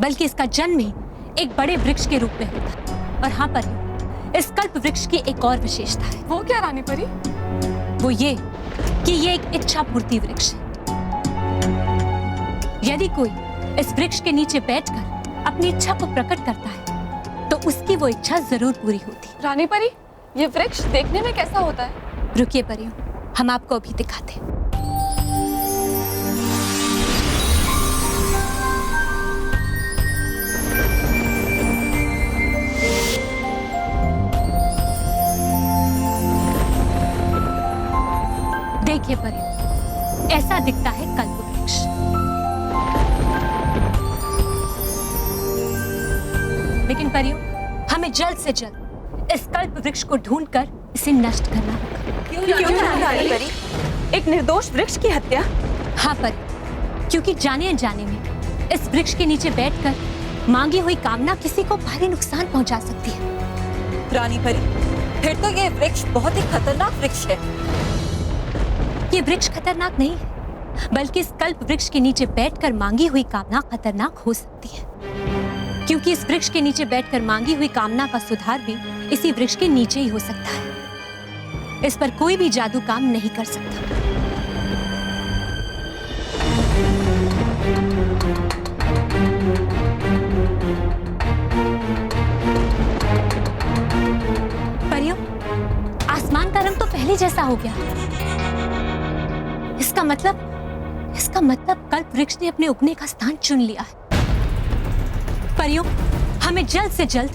बल्कि इसका जन्म ही एक बड़े वृक्ष के रूप में होता है। और हाँ परियों, इस कल्प वृक्ष की एक और विशेषता है। वो क्या रानी परी? वो ये कि ये एक इच्छा पूर्ति वृक्ष है। यदि कोई इस वृक्ष के नीचे बैठकर अपनी इच्छा को प्रकट करता है तो उसकी वो इच्छा जरूर पूरी होती। रानी परी, ये वृक्ष देखने में कैसा होता है? रुकिए परियों, हम आपको अभी दिखाते हैं। देखिए परियों, ऐसा दिखता है कल्प वृक्ष। लेकिन परियों, हमें जल्द से जल्द इस कल्प वृक्ष को ढूंढकर इसे नष्ट करना होगा। क्यों रानी परी? एक निर्दोष वृक्ष की हत्या? हाँ परियों, क्योंकि जाने अनजाने में इस वृक्ष के नीचे बैठकर मांगी हुई कामना किसी को भारी नुकसान पहुंचा सकती है। रानी परी, फिर तो ये वृक्ष बहुत ही खतरनाक वृक्ष है। ये वृक्ष खतरनाक नहीं है, बल्कि इस कल्प वृक्ष के नीचे बैठकर मांगी हुई कामना खतरनाक हो सकती है, क्योंकि इस वृक्ष के नीचे बैठकर मांगी हुई कामना का सुधार भी इसी वृक्ष के नीचे ही हो सकता है। इस पर कोई भी जादू काम नहीं कर सकता। परियों, आसमान का रंग तो पहले जैसा हो गया। इसका मतलब कल्प वृक्ष ने अपने उगने का स्थान चुन लिया है। परियों, हमें जल्द से जल्द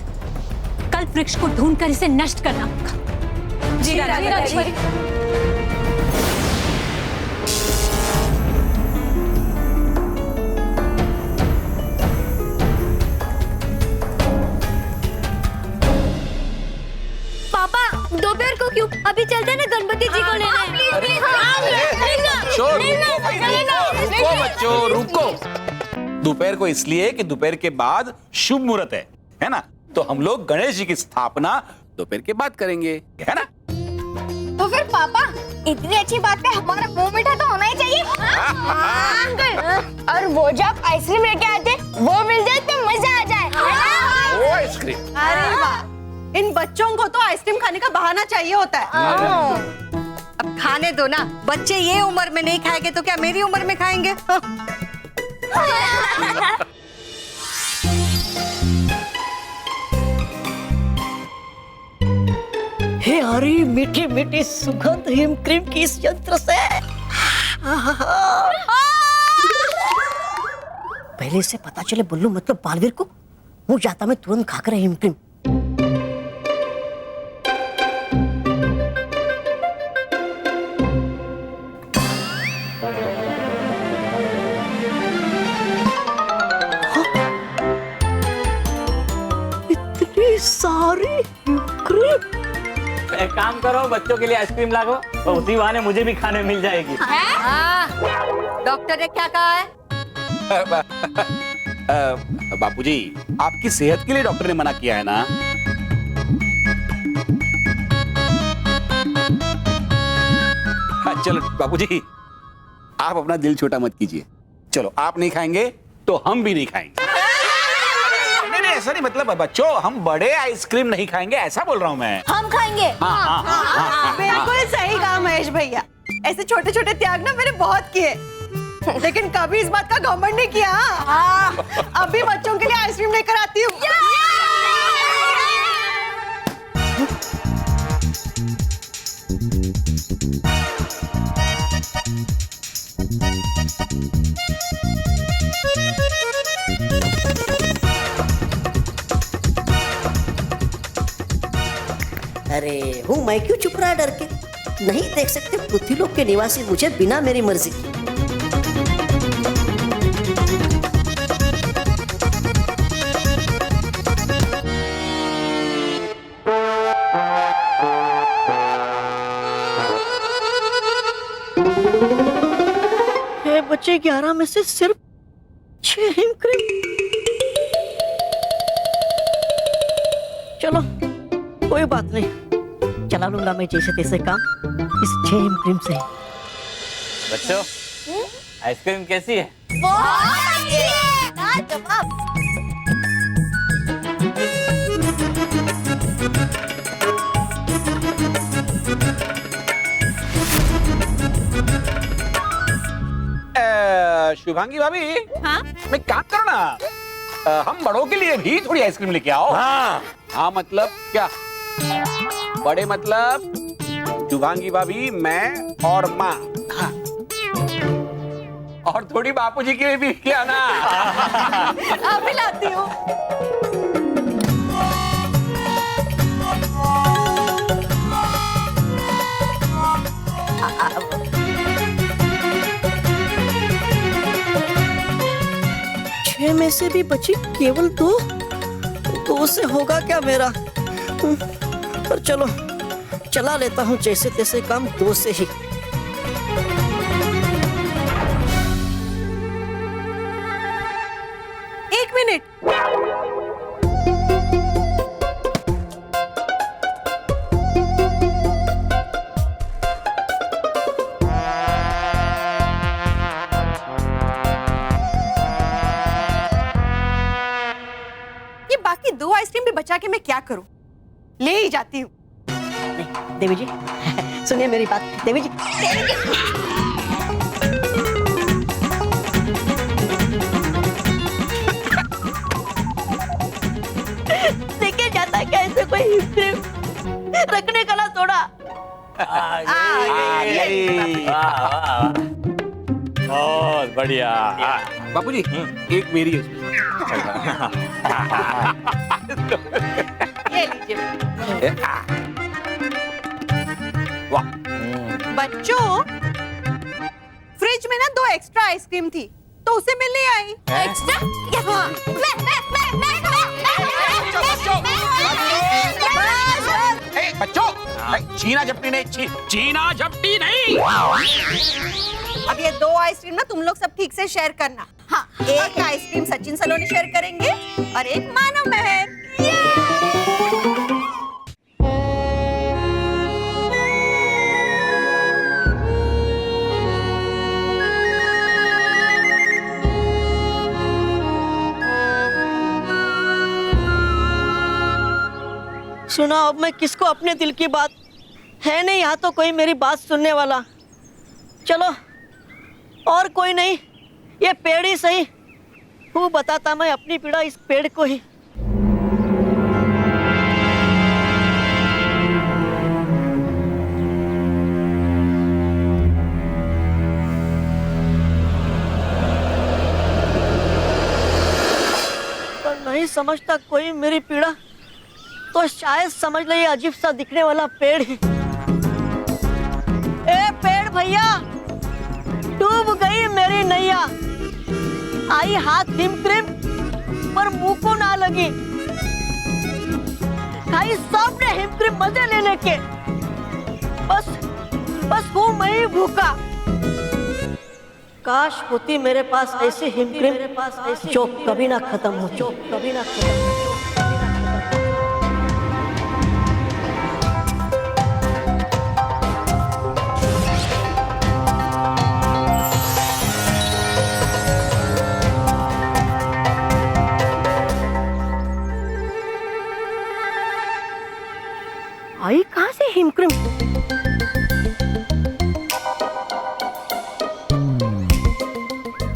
कल्प वृक्ष को ढूंढकर इसे नष्ट करना होगा। जी रानी परी। पापा, दोपहर को क्यों? अभी चलते ना गणपति जी को लेने। रुको बच्चों, रुको। दोपहर को इसलिए कि दोपहर के बाद शुभ मुहूर्त है ना? तो हम लोग गणेश जी की स्थापना दोपहर के बाद करेंगे, है ना? तो फिर पापा, इतनी अच्छी बात पे हमारा मुंह मीठा तो होना ही चाहिए। और वो जो आप आइसक्रीम लेके आए थे, वो मिल जाए तो मजा आ जाए। वो आइसक्रीम। अरे वाह, इन बच्चों को तो आइसक्रीम खाने का बहाना चाहिए होता है। अब खाने दो ना, बच्चे ये उम्र में नहीं खाएंगे तो क्या मेरी उम्र में खाएंगे? हे हरी मीठी मीठी सुगंध हिम क्रीम की इस यंत्र से पहले से पता चले बुल्लू मतलब बालवीर को, वो जाता मैं तुरंत खाकर हिम क्रीम। सारी क्रीम। एक काम करो, बच्चों के लिए आइसक्रीम लागो और उसी बहाने मुझे भी खाने मिल जाएगी। डॉक्टर ने क्या कहा है? बापूजी, आपकी सेहत के लिए डॉक्टर ने मना किया है ना? चलो बापूजी, आप अपना दिल छोटा मत कीजिए। चलो, आप नहीं खाएंगे तो हम भी नहीं खाएंगे। नहीं, ऐसा नहीं, मतलब बच्चों, हम बड़े आइसक्रीम नहीं खाएंगे, ऐसा बोल रहा हूँ मैं। हम खाएंगे। बिल्कुल सही कहा महेश भैया। ऐसे छोटे छोटे त्याग ना मैंने बहुत किए, लेकिन कभी इस बात का घमंड नहीं किया। अभी बच्चों के लिए आइसक्रीम लेकर आती हूँ। अरे हूँ मैं क्यों चुप रहा डर के? नहीं देख सकते पृथ्वीलोक के निवासी मुझे बिना मेरी मर्जी की। 11 में से सिर्फ 6 हिम क्रीम। चलो कोई बात नहीं, चला लूंगा मैं जैसे तैसे काम इस 6 हिम क्रीम से। बच्चों, आइसक्रीम कैसी है? बहुत अच्छी है। लाजवाब। शुभांगी भाभी, हाँ? मैं काम करो ना, हम बड़ों के लिए भी थोड़ी आइसक्रीम लेके आओ। हाँ। हाँ मतलब क्या? बड़े मतलब शुभांगी भाभी, मैं और माँ। हाँ। और थोड़ी बापूजी के लिए भी क्या ना? अभी लाती हूँ। में से भी बची केवल 2 से होगा क्या मेरा? पर चलो चला लेता हूँ जैसे तैसे काम 2 से ही। एक मिनट, बाकी 2 आइसक्रीम भी बचा के मैं क्या करूं? ले ही जाती हूँ। देवी जी सुनिए मेरी बात। देवी जी, देखे जाता है कैसे कोई आइसक्रीम रखने का ना थोड़ा। बहुत बढ़िया। बापूजी एक मेरी है। ये लीजिए। वाह। बच्चों, फ्रिज में ना 2 एक्स्ट्रा आइसक्रीम थी तो उसे मैं ले आई। एक्स्ट्रा? हाँ। बच्चों, चीना झपटी नहीं, चीना झपटी नहीं। अब ये 2 आइसक्रीम ना तुम लोग सब ठीक से शेयर करना। हाँ, एक आइसक्रीम सचिन सलोनी शेयर करेंगे और एक मानव महर। सुना, अब मैं किसको अपने दिल की बात, है नहीं यहाँ तो कोई मेरी बात सुनने वाला। चलो और कोई नहीं, ये पेड़ ही सही। वो बताता मैं अपनी पीड़ा इस पेड़ को ही। पर नहीं समझता कोई मेरी पीड़ा, तो शायद समझ ले ये अजीब सा दिखने वाला पेड़ ही। ए पेड़ भैया, डूब गई मेरी नैया। आई हाथ हिम क्रीम पर मुंह को ना लगी। खाई सबने हिम क्रीम मजे लेने के। बस हूँ मैं ही भूखा। काश होती मेरे पास ऐसी हिम क्रीम जो कभी ना खत्म हो, जो कभी ना खत्म हो। आई कहां से हिम क्रीम?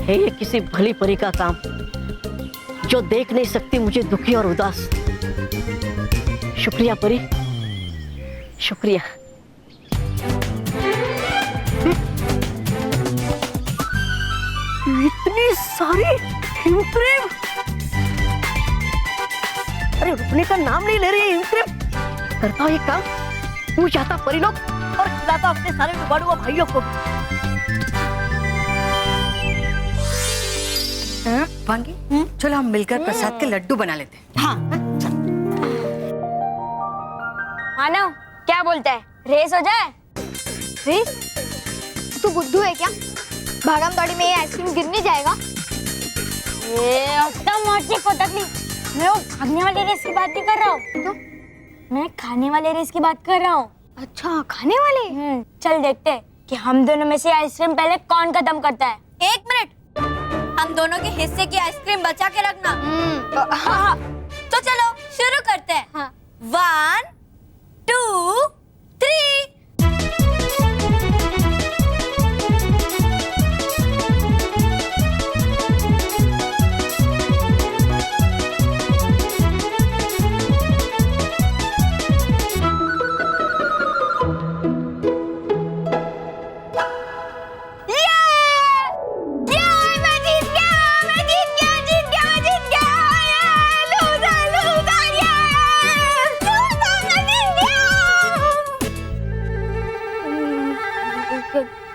है ये किसी भली परी का काम जो देख नहीं सकती मुझे दुखी और उदास। शुक्रिया परी, शुक्रिया। इतनी सारी हिम क्रीम। अरे रुकने का नाम नहीं ले रही है हिम क्रीम। करता हूँ ये काम, तू जाता परी लोग और खिलाता अपने सारे जुगाड़ू भाइयों को। वांगी, चलो हम मिलकर प्रसाद के लड्डू बना लेते हैं। हाँ। मानव, क्या बोलता है? रेस हो जाए? रेस? तू बुद्धू है क्या? भागम दौड़ी में ये आइसक्रीम गिर नहीं जाएगा? मोटी कोटक नहीं, मैं वो भागने वाले रेस की बात नहीं कर रहा हूँ। तो मैं खाने वाले रेस की बात कर रहा हूँ। अच्छा, खाने वाले? चल देखते हैं कि हम दोनों में से आइसक्रीम पहले कौन खत्म करता है। 1 मिनट, हम दोनों के हिस्से की आइसक्रीम बचा के रखना। हाँ। तो चलो शुरू करते हैं। 1 2 3।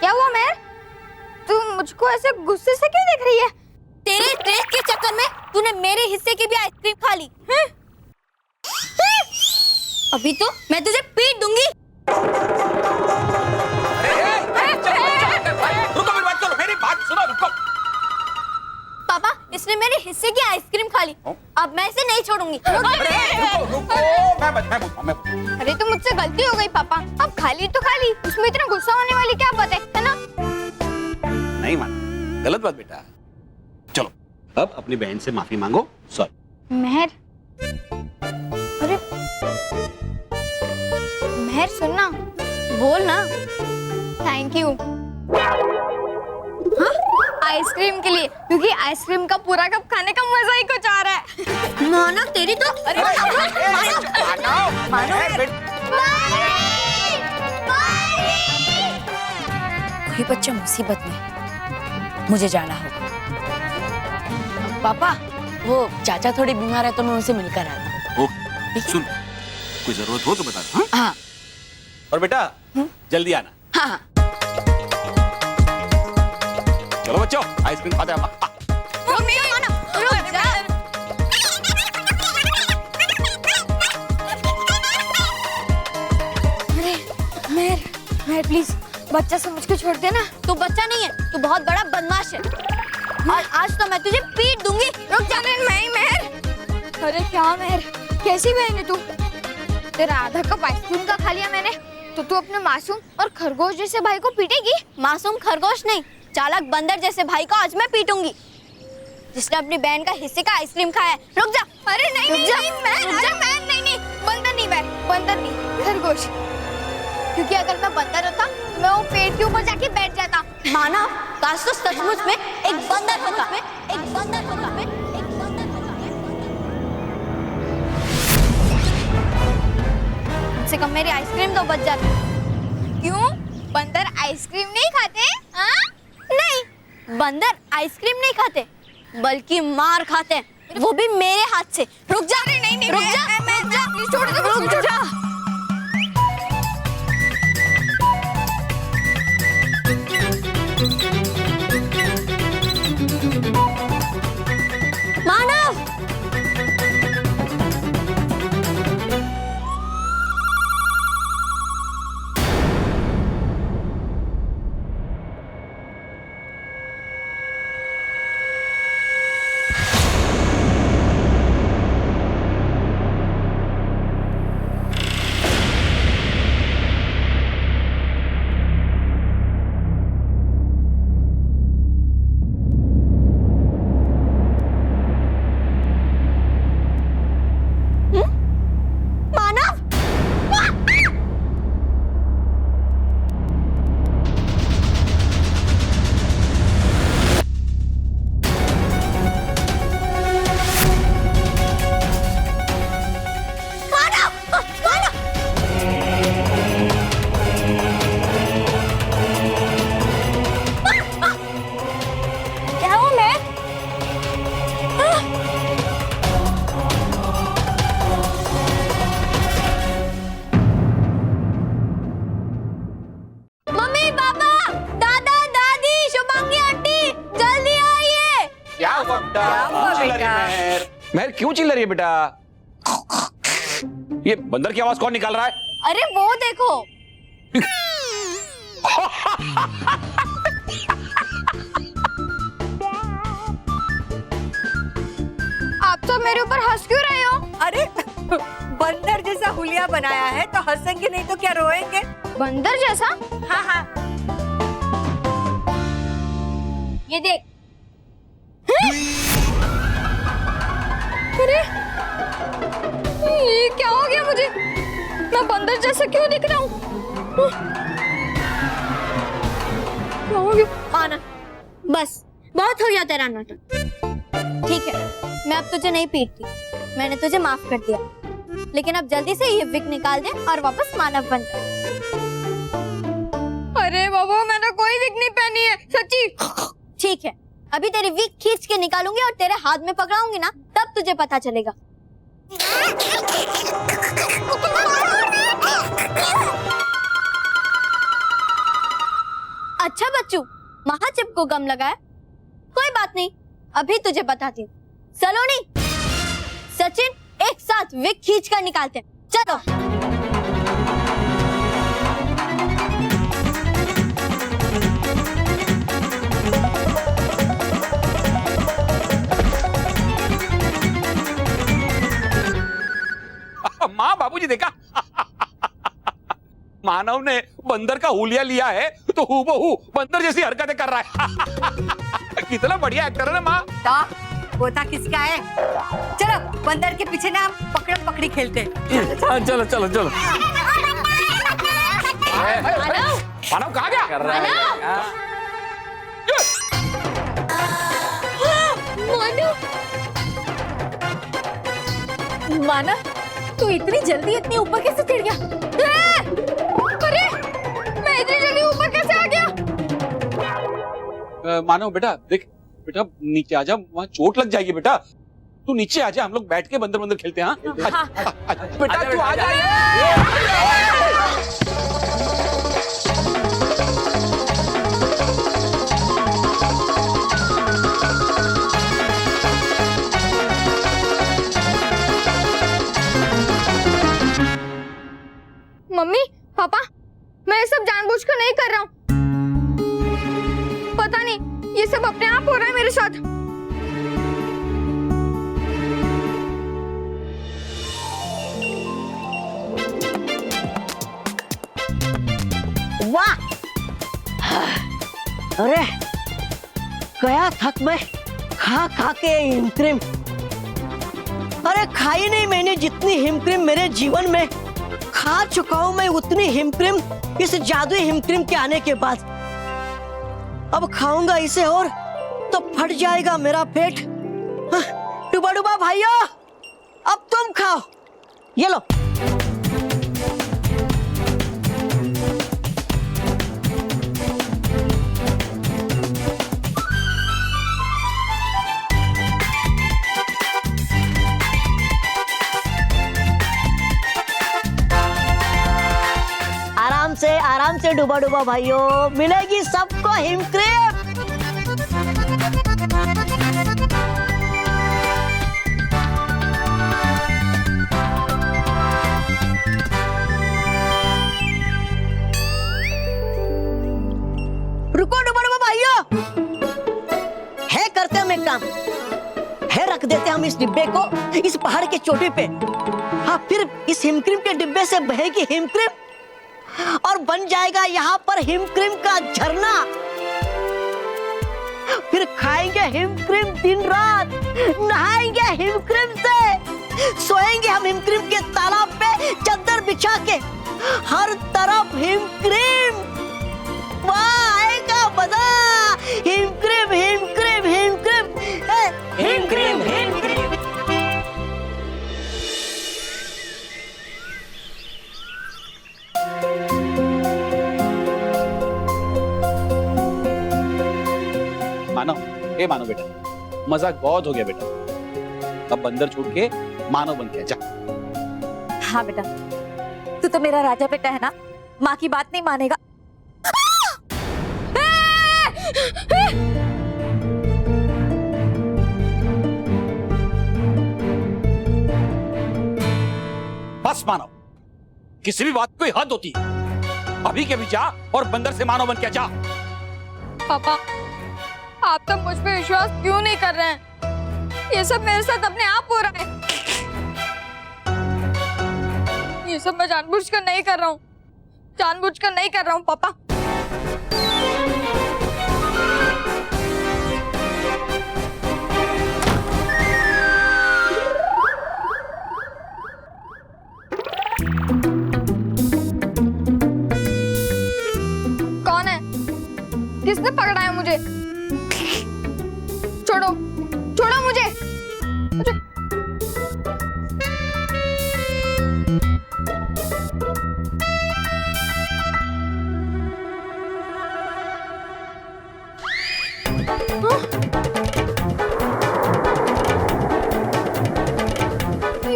क्या हुआ मेहर? तू मुझको ऐसे गुस्से से क्यों देख रही है? तेरे रेस के चक्कर में तूने मेरे हिस्से की भी आइसक्रीम खा ली। अभी तो मैं तुझे पीट दूंगी। रुको, मेरी बात सुनो, मेरी बात सुनो, रुको। पापा, इसने मेरे हिस्से की आइसक्रीम खा ली। अब मैं इसे नहीं छोड़ूंगी। अरे तो मुझसे गलती हो गई पापा, अब खा ली तो खा ली, उसमें इतना गुस्सा होने वाली क्या बात है ना? नहीं मान, गलत बात बेटा। चलो अब अपनी बहन से माफी मांगो। सॉरी। मेहर, अरे मेहर सुनना, बोल ना। Thank you. हाँ? आइसक्रीम के लिए, क्योंकि आइसक्रीम का पूरा कप खाने का मजा ही कुछ आ रहा है। मानो तेरी तो, अरे कोई बच्चा मुसीबत में, मुझे जाना होगा। पापा, वो चाचा थोड़े बीमार है तो मैं उनसे मिलकर आता हूँ। सुन, कोई जरूरत हो तो बता। हाँ? हाँ। और बेटा जल्दी आना। हाँ। चलो बच्चों, आइसक्रीम खाते हैं। अरे मेहर प्लीज बच्चा समझ के छोड़ देना। तू बच्चा नहीं है, तू बहुत बड़ा बदमाश है और आज तो मैं तुझे पीट दूंगी। रुक जा। मैं मेहर। अरे क्या मेहर, कैसी बहन है तू? तेरा आधा कप आइसक्रीम का खा लिया मैंने तो तू अपने मासूम और खरगोश जैसे भाई को पीटेगी? मासूम खरगोश नहीं, चालाक बंदर जैसे भाई को आज मैं पीटूंगी, जिसने अपनी बहन का हिस्से का आइसक्रीम खाया है। रुक जा। अरे नहीं नहीं, बंदर नहीं, मैं बंदर नहीं, खरगोश। क्योंकि अगर मैं बंदर होता तो मैं वो पेड़ के ऊपर जाके बैठ जाता। माना, काश तो सचमुच में एक बंदर होगा, एक बंदर होगा, एक बंदर होगा। कम से कम मेरी आइसक्रीम तो बच जाती। क्यों? बंदर आइसक्रीम नहीं खाते? हाँ? नहीं, बंदर आइसक्रीम नहीं खाते, बल्कि मार खाते हैं, वो भी मेरे हाथ से। रुक जा। नहीं, रुक जा, छोड़ दे, रुक जा। मानव, महर क्यों चिल्ला रही है बेटा? ये बंदर की आवाज कौन निकाल रहा है? अरे वो देखो। आप तो मेरे ऊपर हंस क्यों रहे हो? अरे बंदर जैसा हुलिया बनाया है तो हंसेंगे नहीं तो क्या रोएंगे? बंदर जैसा? हाँ हाँ। ये देख। अरे ये क्या हो गया मुझे? मैं बंदर जैसा क्यों दिख रहा हूँ? क्या हो गया? आना, बस बहुत हो गया तेरा नाटक। ठीक है, मैं अब तुझे नहीं पीटती, मैंने तुझे माफ कर दिया, लेकिन अब जल्दी से ये विग निकाल दे और वापस मानव बन जा। अरे बाबा, मैंने कोई विग नहीं पहनी है, सच्ची। ठीक है, अभी तेरी विग खींच के निकालूंगी और तेरे हाथ में पकड़ाऊंगी ना, तब तुझे पता चलेगा। अच्छा बच्चू, महाचिप को गम लगाया? कोई बात नहीं, अभी तुझे बताती हूँ। सलोनी, सचिन, एक साथ विग खींच कर निकालते हैं, चलो। माँ बाबूजी देखा मानव ने बंदर का हुलिया लिया है तो हूबहू बंदर जैसी हरकतें कर रहा है। कितना बढ़िया एक्टर है ना माँ। पोता किसका है? चलो बंदर के पीछे ना हम पकड़म पकड़ी खेलते हैं। चलो चलो चलो। मानव कहाँ गया? मानव, तू इतनी जल्दी इतनी ऊपर कैसे चढ़ गया? अरे, मैं इतनी जल्दी ऊपर कैसे आ गया? मानव बेटा देख, बेटा नीचे आजा, वहाँ चोट लग जाएगी बेटा। तू नीचे आजा, हम लोग बैठ के बंदर बंदर खेलते हैं। हाँ? बेटा तू आजा। मम्मी, पापा, मैं ये सब जानबूझकर नहीं कर रहा हूँ। पता नहीं, ये सब अपने आप हो रहा है मेरे साथ। वाह! अरे गया थक मैं खा खा के हिमक्रीम। अरे खाई नहीं मैंने जितनी हिमक्रीम मेरे जीवन में खा चुका हूं मैं, उतनी हिमक्रीम इस जादुई हिमक्रीम के आने के बाद। अब खाऊंगा इसे और तो फट जाएगा मेरा पेट। डुबा डुबा भाइयों, अब तुम खाओ, ये लो। आराम से डुबा डुबा भाइयों, मिलेगी सबको हिमक्रीम। रुको डुबा डुबा भाइयों, है करते हम एक काम, है रख देते हम इस डिब्बे को इस पहाड़ के चोटी पे। हाँ, फिर इस हिमक्रीम के डिब्बे से बहेगी हिमक्रीम और बन जाएगा यहाँ पर हिमक्रीम का झरना। फिर खाएंगे हिमक्रीम दिन रात, नहाएंगे हिमक्रीम से, सोएंगे हम हिमक्रीम के तालाब पे चादर बिछा के, हर तरफ हिमक्रीम। वाह, आएगा मजा। हिमक्रीम हिमक्रीम हिमक्रीम हिमक्रीम हिमक्रीम। मानो बेटा, मजाक बहुत हो गया बेटा, अब बंदर छोड़ के मानव बन गया, जा। हाँ बेटा, तू तो मेरा राजा बेटा है ना, माँ की बात नहीं मानेगा। बस मानव, किसी भी बात की कोई हद होती है। अभी के भी जा और बंदर से मानव बन के जा। पापा, आप तो मुझ पे विश्वास क्यों नहीं कर रहे हैं? ये सब मेरे साथ अपने आप हो रहा है। ये सब मैं जानबूझकर नहीं कर रहा हूँ, जानबूझकर नहीं कर रहा हूँ पापा। कौन है? किसने पकड़ा है मुझे? छोड़ो, छोड़ो मुझे।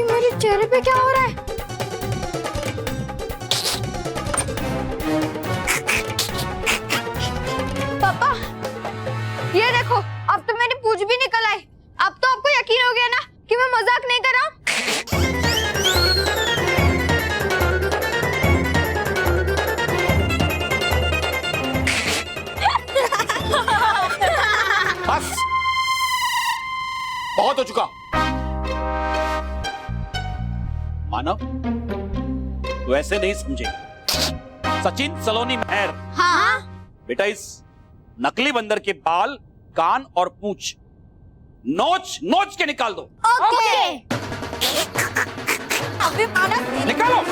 मेरे चेहरे पे क्या हो रहा है? पापा, ये देखो, अब तो मेरी पूंछ भी निकल आई। अब तो आपको यकीन हो गया ना कि मैं मजाक नहीं कर रहा हूँ। बस, बहुत हो चुका। मानव, तू ऐसे नहीं समझे। सचिन सलोनी मेहर। हाँ? बेटा, इस नकली बंदर के बाल, कान और पूंछ नोच नोच के निकाल दो। ओके। अबे मानव, निकालो।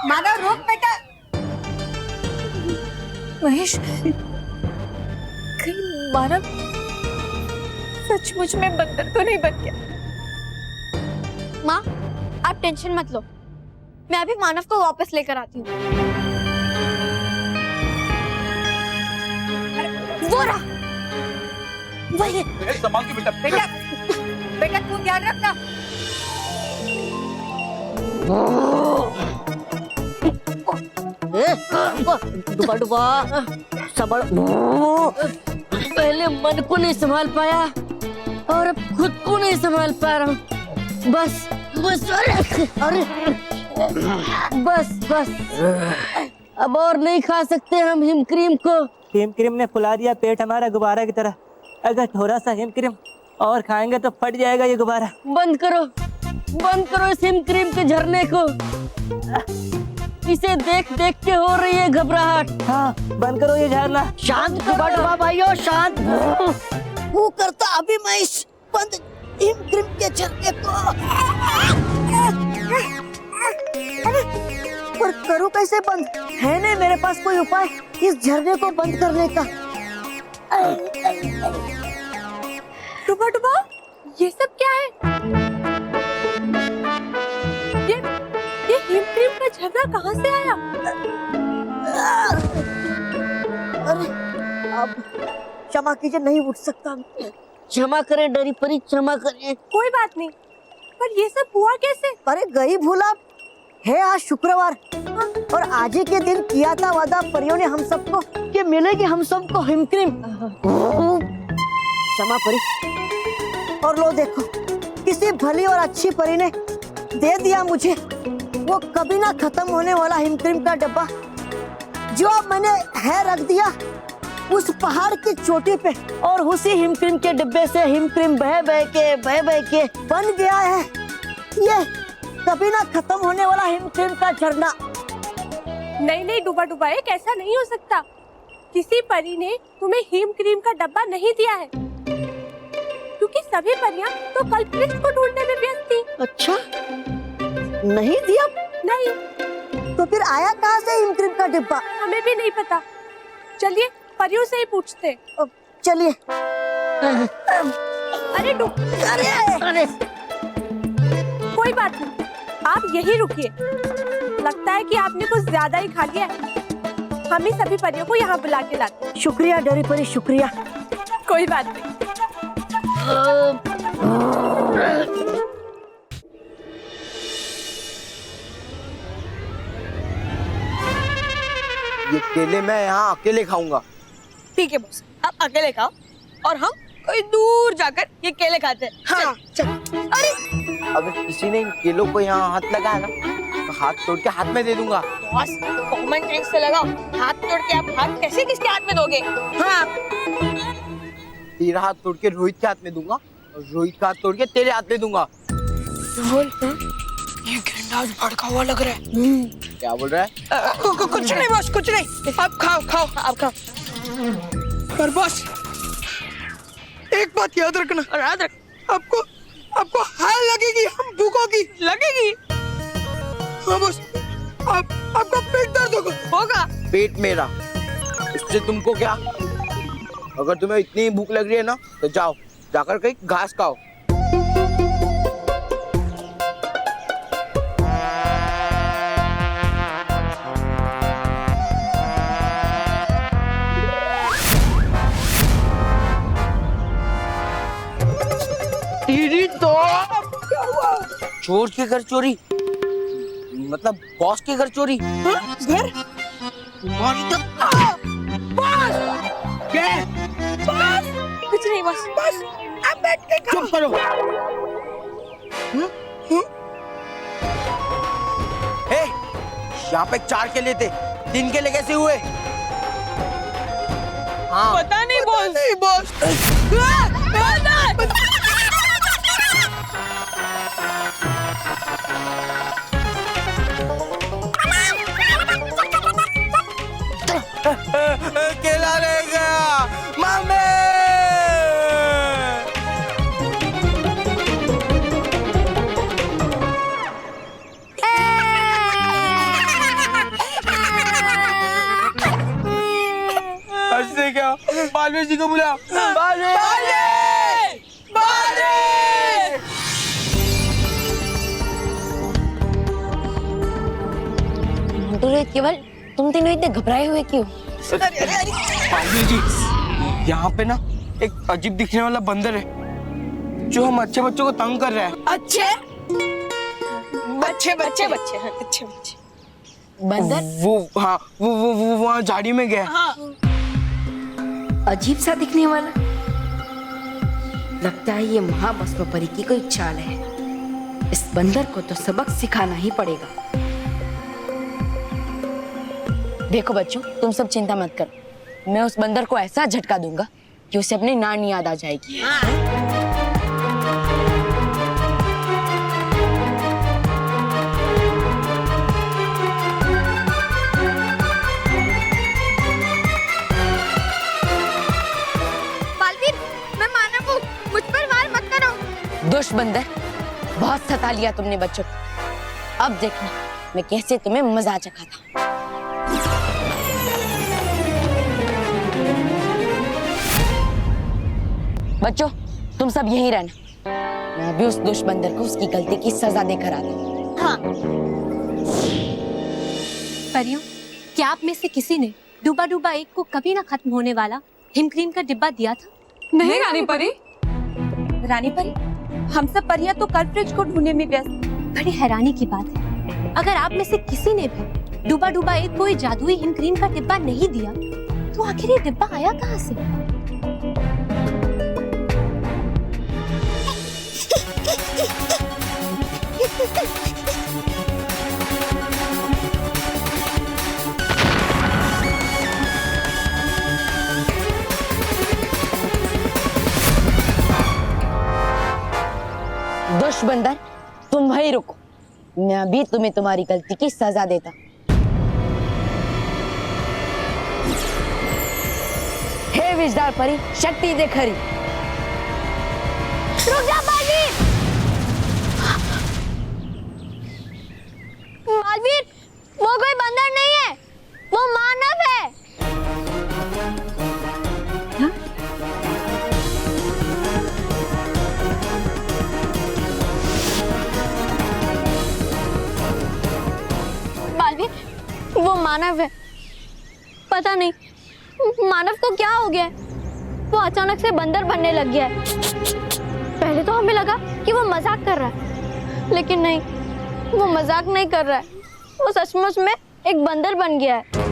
मानव, रोक बेटा। महेश, कहीं मानव सचमुच में बंदर तो नहीं बन गया? माँ, आप टेंशन मत लो, मैं अभी मानव को वापस लेकर आती हूँ। वो रहा, वही। संभाल के बेटा। बेटा, बेटा तू ध्यान रखना। डुबा डुबा संभल। पहले मन को नहीं संभाल पाया और अब खुद को नहीं संभाल पा रहा हूँ। बस बस, अरे बस बस, अब और नहीं खा सकते हम हिम क्रीम को। हिम क्रीम ने फुला दिया पेट हमारा गुब्बारा की तरह। अगर थोड़ा सा हिम क्रीम और खाएंगे तो फट जाएगा ये गुब्बारा। बंद करो, बंद करो इस हिम क्रीम के झरने को। इसे देख देख के हो रही है घबराहट। हाँ, बंद करो ये झरना। शांत करो भाइयों, शांत। वो करता अभी मैं इस बंद हिम क्रीम के झरने को। पर करूं कैसे बंद? है नहीं मेरे पास कोई उपाय इस झरने को बंद करने का। डुबा डुबा, ये सब क्या है? ये हिम क्रीम का झरना कहाँ से आया? अरे अब क्षमा कीजिए, नहीं उठ सकता। क्षमा करें डरी परी, क्षमा करें। कोई बात नहीं, पर ये सब हुआ कैसे? अरे गई भूला है, आज शुक्रवार और आज ही के दिन किया था वादा परियों ने हम सबको कि मिलेगी हम सबको हिम क्रीम। क्षमा परी। और लो देखो, किसी भली और अच्छी परी ने दे दिया मुझे वो कभी ना खत्म होने वाला हिम क्रीम का डब्बा, जो अब मैंने है रख दिया उस पहाड़ की चोटी पे। और उसी हिम क्रीम के डिब्बे से हिम क्रीम बह बह के बन गया है ये कभी ना खत्म होने वाला हिम क्रीम का झरना। नहीं नहीं डुबा डुबा, एक ऐसा नहीं हो सकता। किसी परी ने तुम्हें हिम क्रीम का डब्बा नहीं दिया है, क्योंकि सभी परियां तो कल्प्रिट को ढूंढने में व्यस्त थी। अच्छा, नहीं दिया? नहीं। तो फिर आया कहाँ से हिम क्रीम का डिब्बा? हमें भी नहीं पता। चलिए परियों से ही पूछते। चलिए। अरे अरे कोई बात नहीं, आप यहीं रुकिए, लगता है कि आपने कुछ ज्यादा ही खा लिया है। हम ही सभी परियों को यहाँ बुला के लाते हैं। शुक्रिया डोरी परी, शुक्रिया। कोई बात नहीं। ये केले मैं यहाँ अकेले खाऊंगा। ठीक है बॉस, आप अकेले खाओ और हम कोई दूर जाकर ये केले खाते हैं। हाँ, चल। अरे अगर किसी ने इन केलों को यहाँ हाथ लगाया ना तो हाथ तोड़ के हाथ में दे दूंगा। बॉस, कॉमन सेंस से लगाओ, हाथ तोड़ के आप हाथ कैसे किसके हाथ में दोगे? हाँ, तेरा हाथ तोड़ के रोहित के हाथ में दूंगा और रोहित का हाथ तोड़ के तेरे हाथ में दूंगा। ये गेंडा भड़का हुआ लग रहा है। क्या बोल रहा है? कुछ नहीं बॉस, कुछ नहीं। आप खाओ, आप खाओ। पर बॉस, एक बात याद रखना। याद रख, आपको हाल लगेगी हम भूखों की लगेगी। हाँ बॉस, आपका पेट दर्द होगा। पेट मेरा, इससे तुमको क्या? अगर तुम्हें इतनी भूख लग रही है ना तो जाओ, जाकर कहीं घास खाओ। क्या हुआ? चोर के घर चोरी, मतलब बॉस के घर चोरी। घर? तुम्हारी तो बॉस! क्या? बॉस! कुछ नहीं बॉस। बॉस, आप बैठ के खाओ। चुप करो। हे, यहाँ पे 4 केले थे, 3 केले कैसे हुए? हाँ। पता नहीं बॉस। नहीं बॉस। केला रह गया, मामे। हंसने क्या? बालवीर जी को बुला। बालवीर! केवल तुम तीनों इतने घबराए हुए क्यों? बालवीर जी, यहाँ पे ना एक अजीब दिखने वाला बंदर है जो हम अच्छे बच्चों को तंग कर रहा है। अच्छे बच्चे। बंदर? वो हाँ, वो वहाँ झाड़ी में गया। हाँ। अजीब सा दिखने वाला। लगता है ये महाभस्म परी की कोई चाल है। इस बंदर को तो सबक सिखाना ही पड़ेगा। देखो बच्चों, तुम सब चिंता मत करो। मैं उस बंदर को ऐसा झटका दूंगा कि उसे अपनी नानी याद आ जाएगी। बालवीर, मैं मानव हूँ, मुझ पर वार मत करो। दुष्ट बंदर, बहुत सता लिया तुमने बच्चों को। अब देखना मैं कैसे तुम्हें मजा चखाता। बच्चों, तुम सब यहीं रहना। मैं अभी उस दुष्ट बंदर को उसकी गलती की सजा देकर आता हूँ। हाँ। परियों, क्या आप में से किसी ने डूबा डूबा एक को कभी ना खत्म होने वाला हिमक्रीम का डिब्बा दिया था? नहीं रानी परी। रानी परी, हम सब परियां तो कल्प्रिट को ढूंढने में व्यस्त। बड़ी हैरानी की बात है, अगर आप में से किसी ने भी डूबा डूबा एक को जादुई हिमक्रीम का डिब्बा नहीं दिया तो आखिर ये डिब्बा आया कहाँ से? दुष्ट बंदर, तुम वहीं रुको। मैं अभी तुम्हें तुम्हारी गलती की सजा देता। हे विजदार परी, शक्ति दे खरी। रुक जा बालवीर! बालवीर, वो कोई बंदर नहीं है, वो मानव है। मानव है। पता नहीं मानव को क्या हो गया है, वो अचानक से बंदर बनने लग गया है। पहले तो हमें लगा कि वो मजाक कर रहा है, लेकिन नहीं, वो मजाक नहीं कर रहा है, वो सचमुच में एक बंदर बन गया है।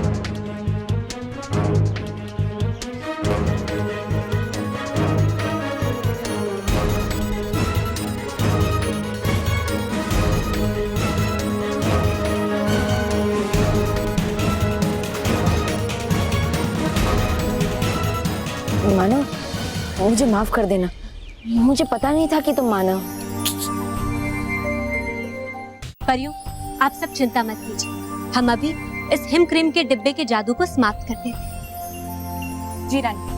मानव, मुझे माफ कर देना, मुझे पता नहीं था कि तुम मानव। परियों, आप सब चिंता मत कीजिए, हम अभी इस हिम क्रीम के डिब्बे के जादू को समाप्त करते थे। जी रानी।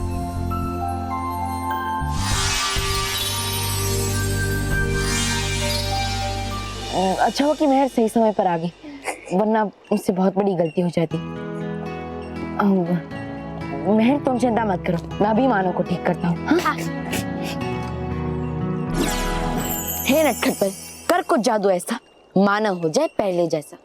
अच्छा हो कि मेहर सही समय पर आ गई, वरना मुझसे बहुत बड़ी गलती हो जाती। मेहर, तुम चिंता मत करो, मैं अभी मानव को ठीक करता हूँ। हाँ? हे नटखट पर, कर कुछ जादू ऐसा मानव हो जाए पहले जैसा।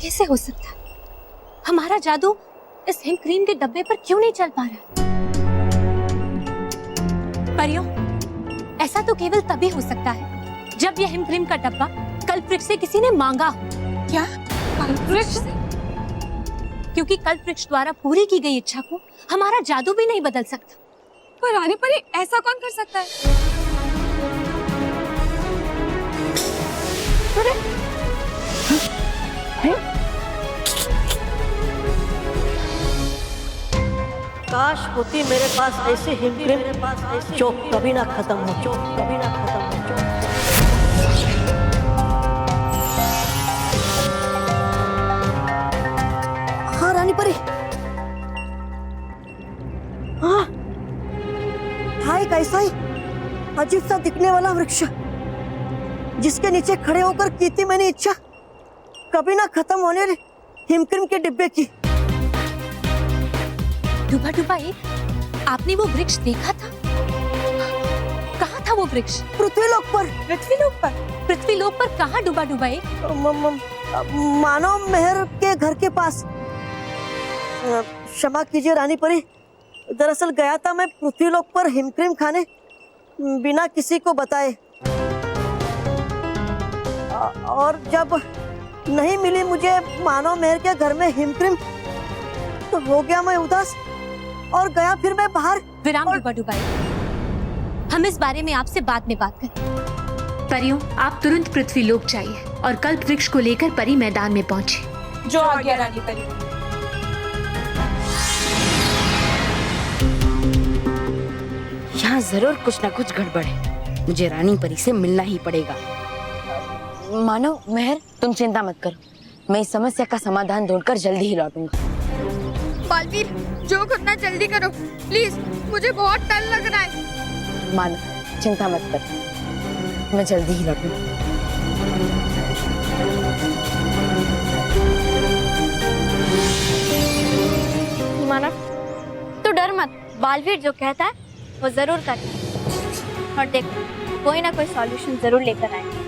कैसे हो सकता है? हमारा जादू इस हिम क्रीम के डब्बे पर क्यों नहीं चल पा रहा? परियों, ऐसा तो केवल तभी हो सकता है जब यह हिम क्रीम का डब्बा कल्पवृक्ष से किसी ने मांगा हो। क्या? कल्पवृक्ष से? क्योंकि कल्पवृक्ष द्वारा पूरी की गई इच्छा को हमारा जादू भी नहीं बदल सकता। पर रानी परी, ऐसा कौन कर सकता है? काश होती मेरे पास ऐसे हिम क्रीम जो कभी ना खत्म हो, जो कभी ना खत्म हो। हाँ रानी परी, हाँ, था एक ऐसा ही अजीब सा दिखने वाला वृक्ष जिसके नीचे खड़े होकर की थी मैंने इच्छा कभी ना खत्म होने वाली हिम क्रीम के डिब्बे की। डूबा डूबा एक, आपने वो वृक्ष देखा था? कहाँ था वो वृक्ष? पृथ्वीलोक पर। पृथ्वीलोक पर? पृथ्वीलोक पर कहाँ डूबा डूबा एक? मानव मेहर के घर के पास। क्षमा कीजिए रानी परी, दरअसल गया था मैं पृथ्वीलोक पर हिमक्रीम खाने बिना किसी को बताए, और जब नहीं मिली मुझे मानव मेहर के घर में हिमक्रीम तो हो गया मैं उदास और गया फिर मैं बाहर। विराम डूबा डूबा एक, हम इस बारे में आपसे बाद में बात करें। परियों, आप तुरंत पृथ्वीलोक जाइए और कल्प वृक्ष को लेकर परी मैदान में पहुंचे। जो आ गया रानी परी। यहाँ जरूर कुछ ना कुछ गड़बड़ है, मुझे रानी परी से मिलना ही पड़ेगा। मानो मेहर, तुम चिंता मत करो, मैं इस समस्या का समाधान ढूंढकर जल्दी ही लौटूंगा। बालवीर, जो करना जल्दी करो प्लीज, मुझे बहुत डर लग रहा है। मानो, चिंता मत कर, मैं जल्दी ही लौटूंगा। मानव, तू डर मत, बालवीर जो कहता है वो जरूर करे, और देखो कोई ना कोई सॉल्यूशन जरूर लेकर आएंगे।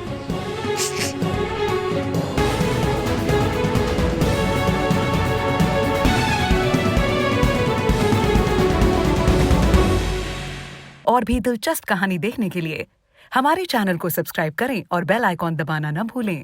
और भी दिलचस्प कहानी देखने के लिए हमारे चैनल को सब्सक्राइब करें और बेल आइकॉन दबाना न भूलें।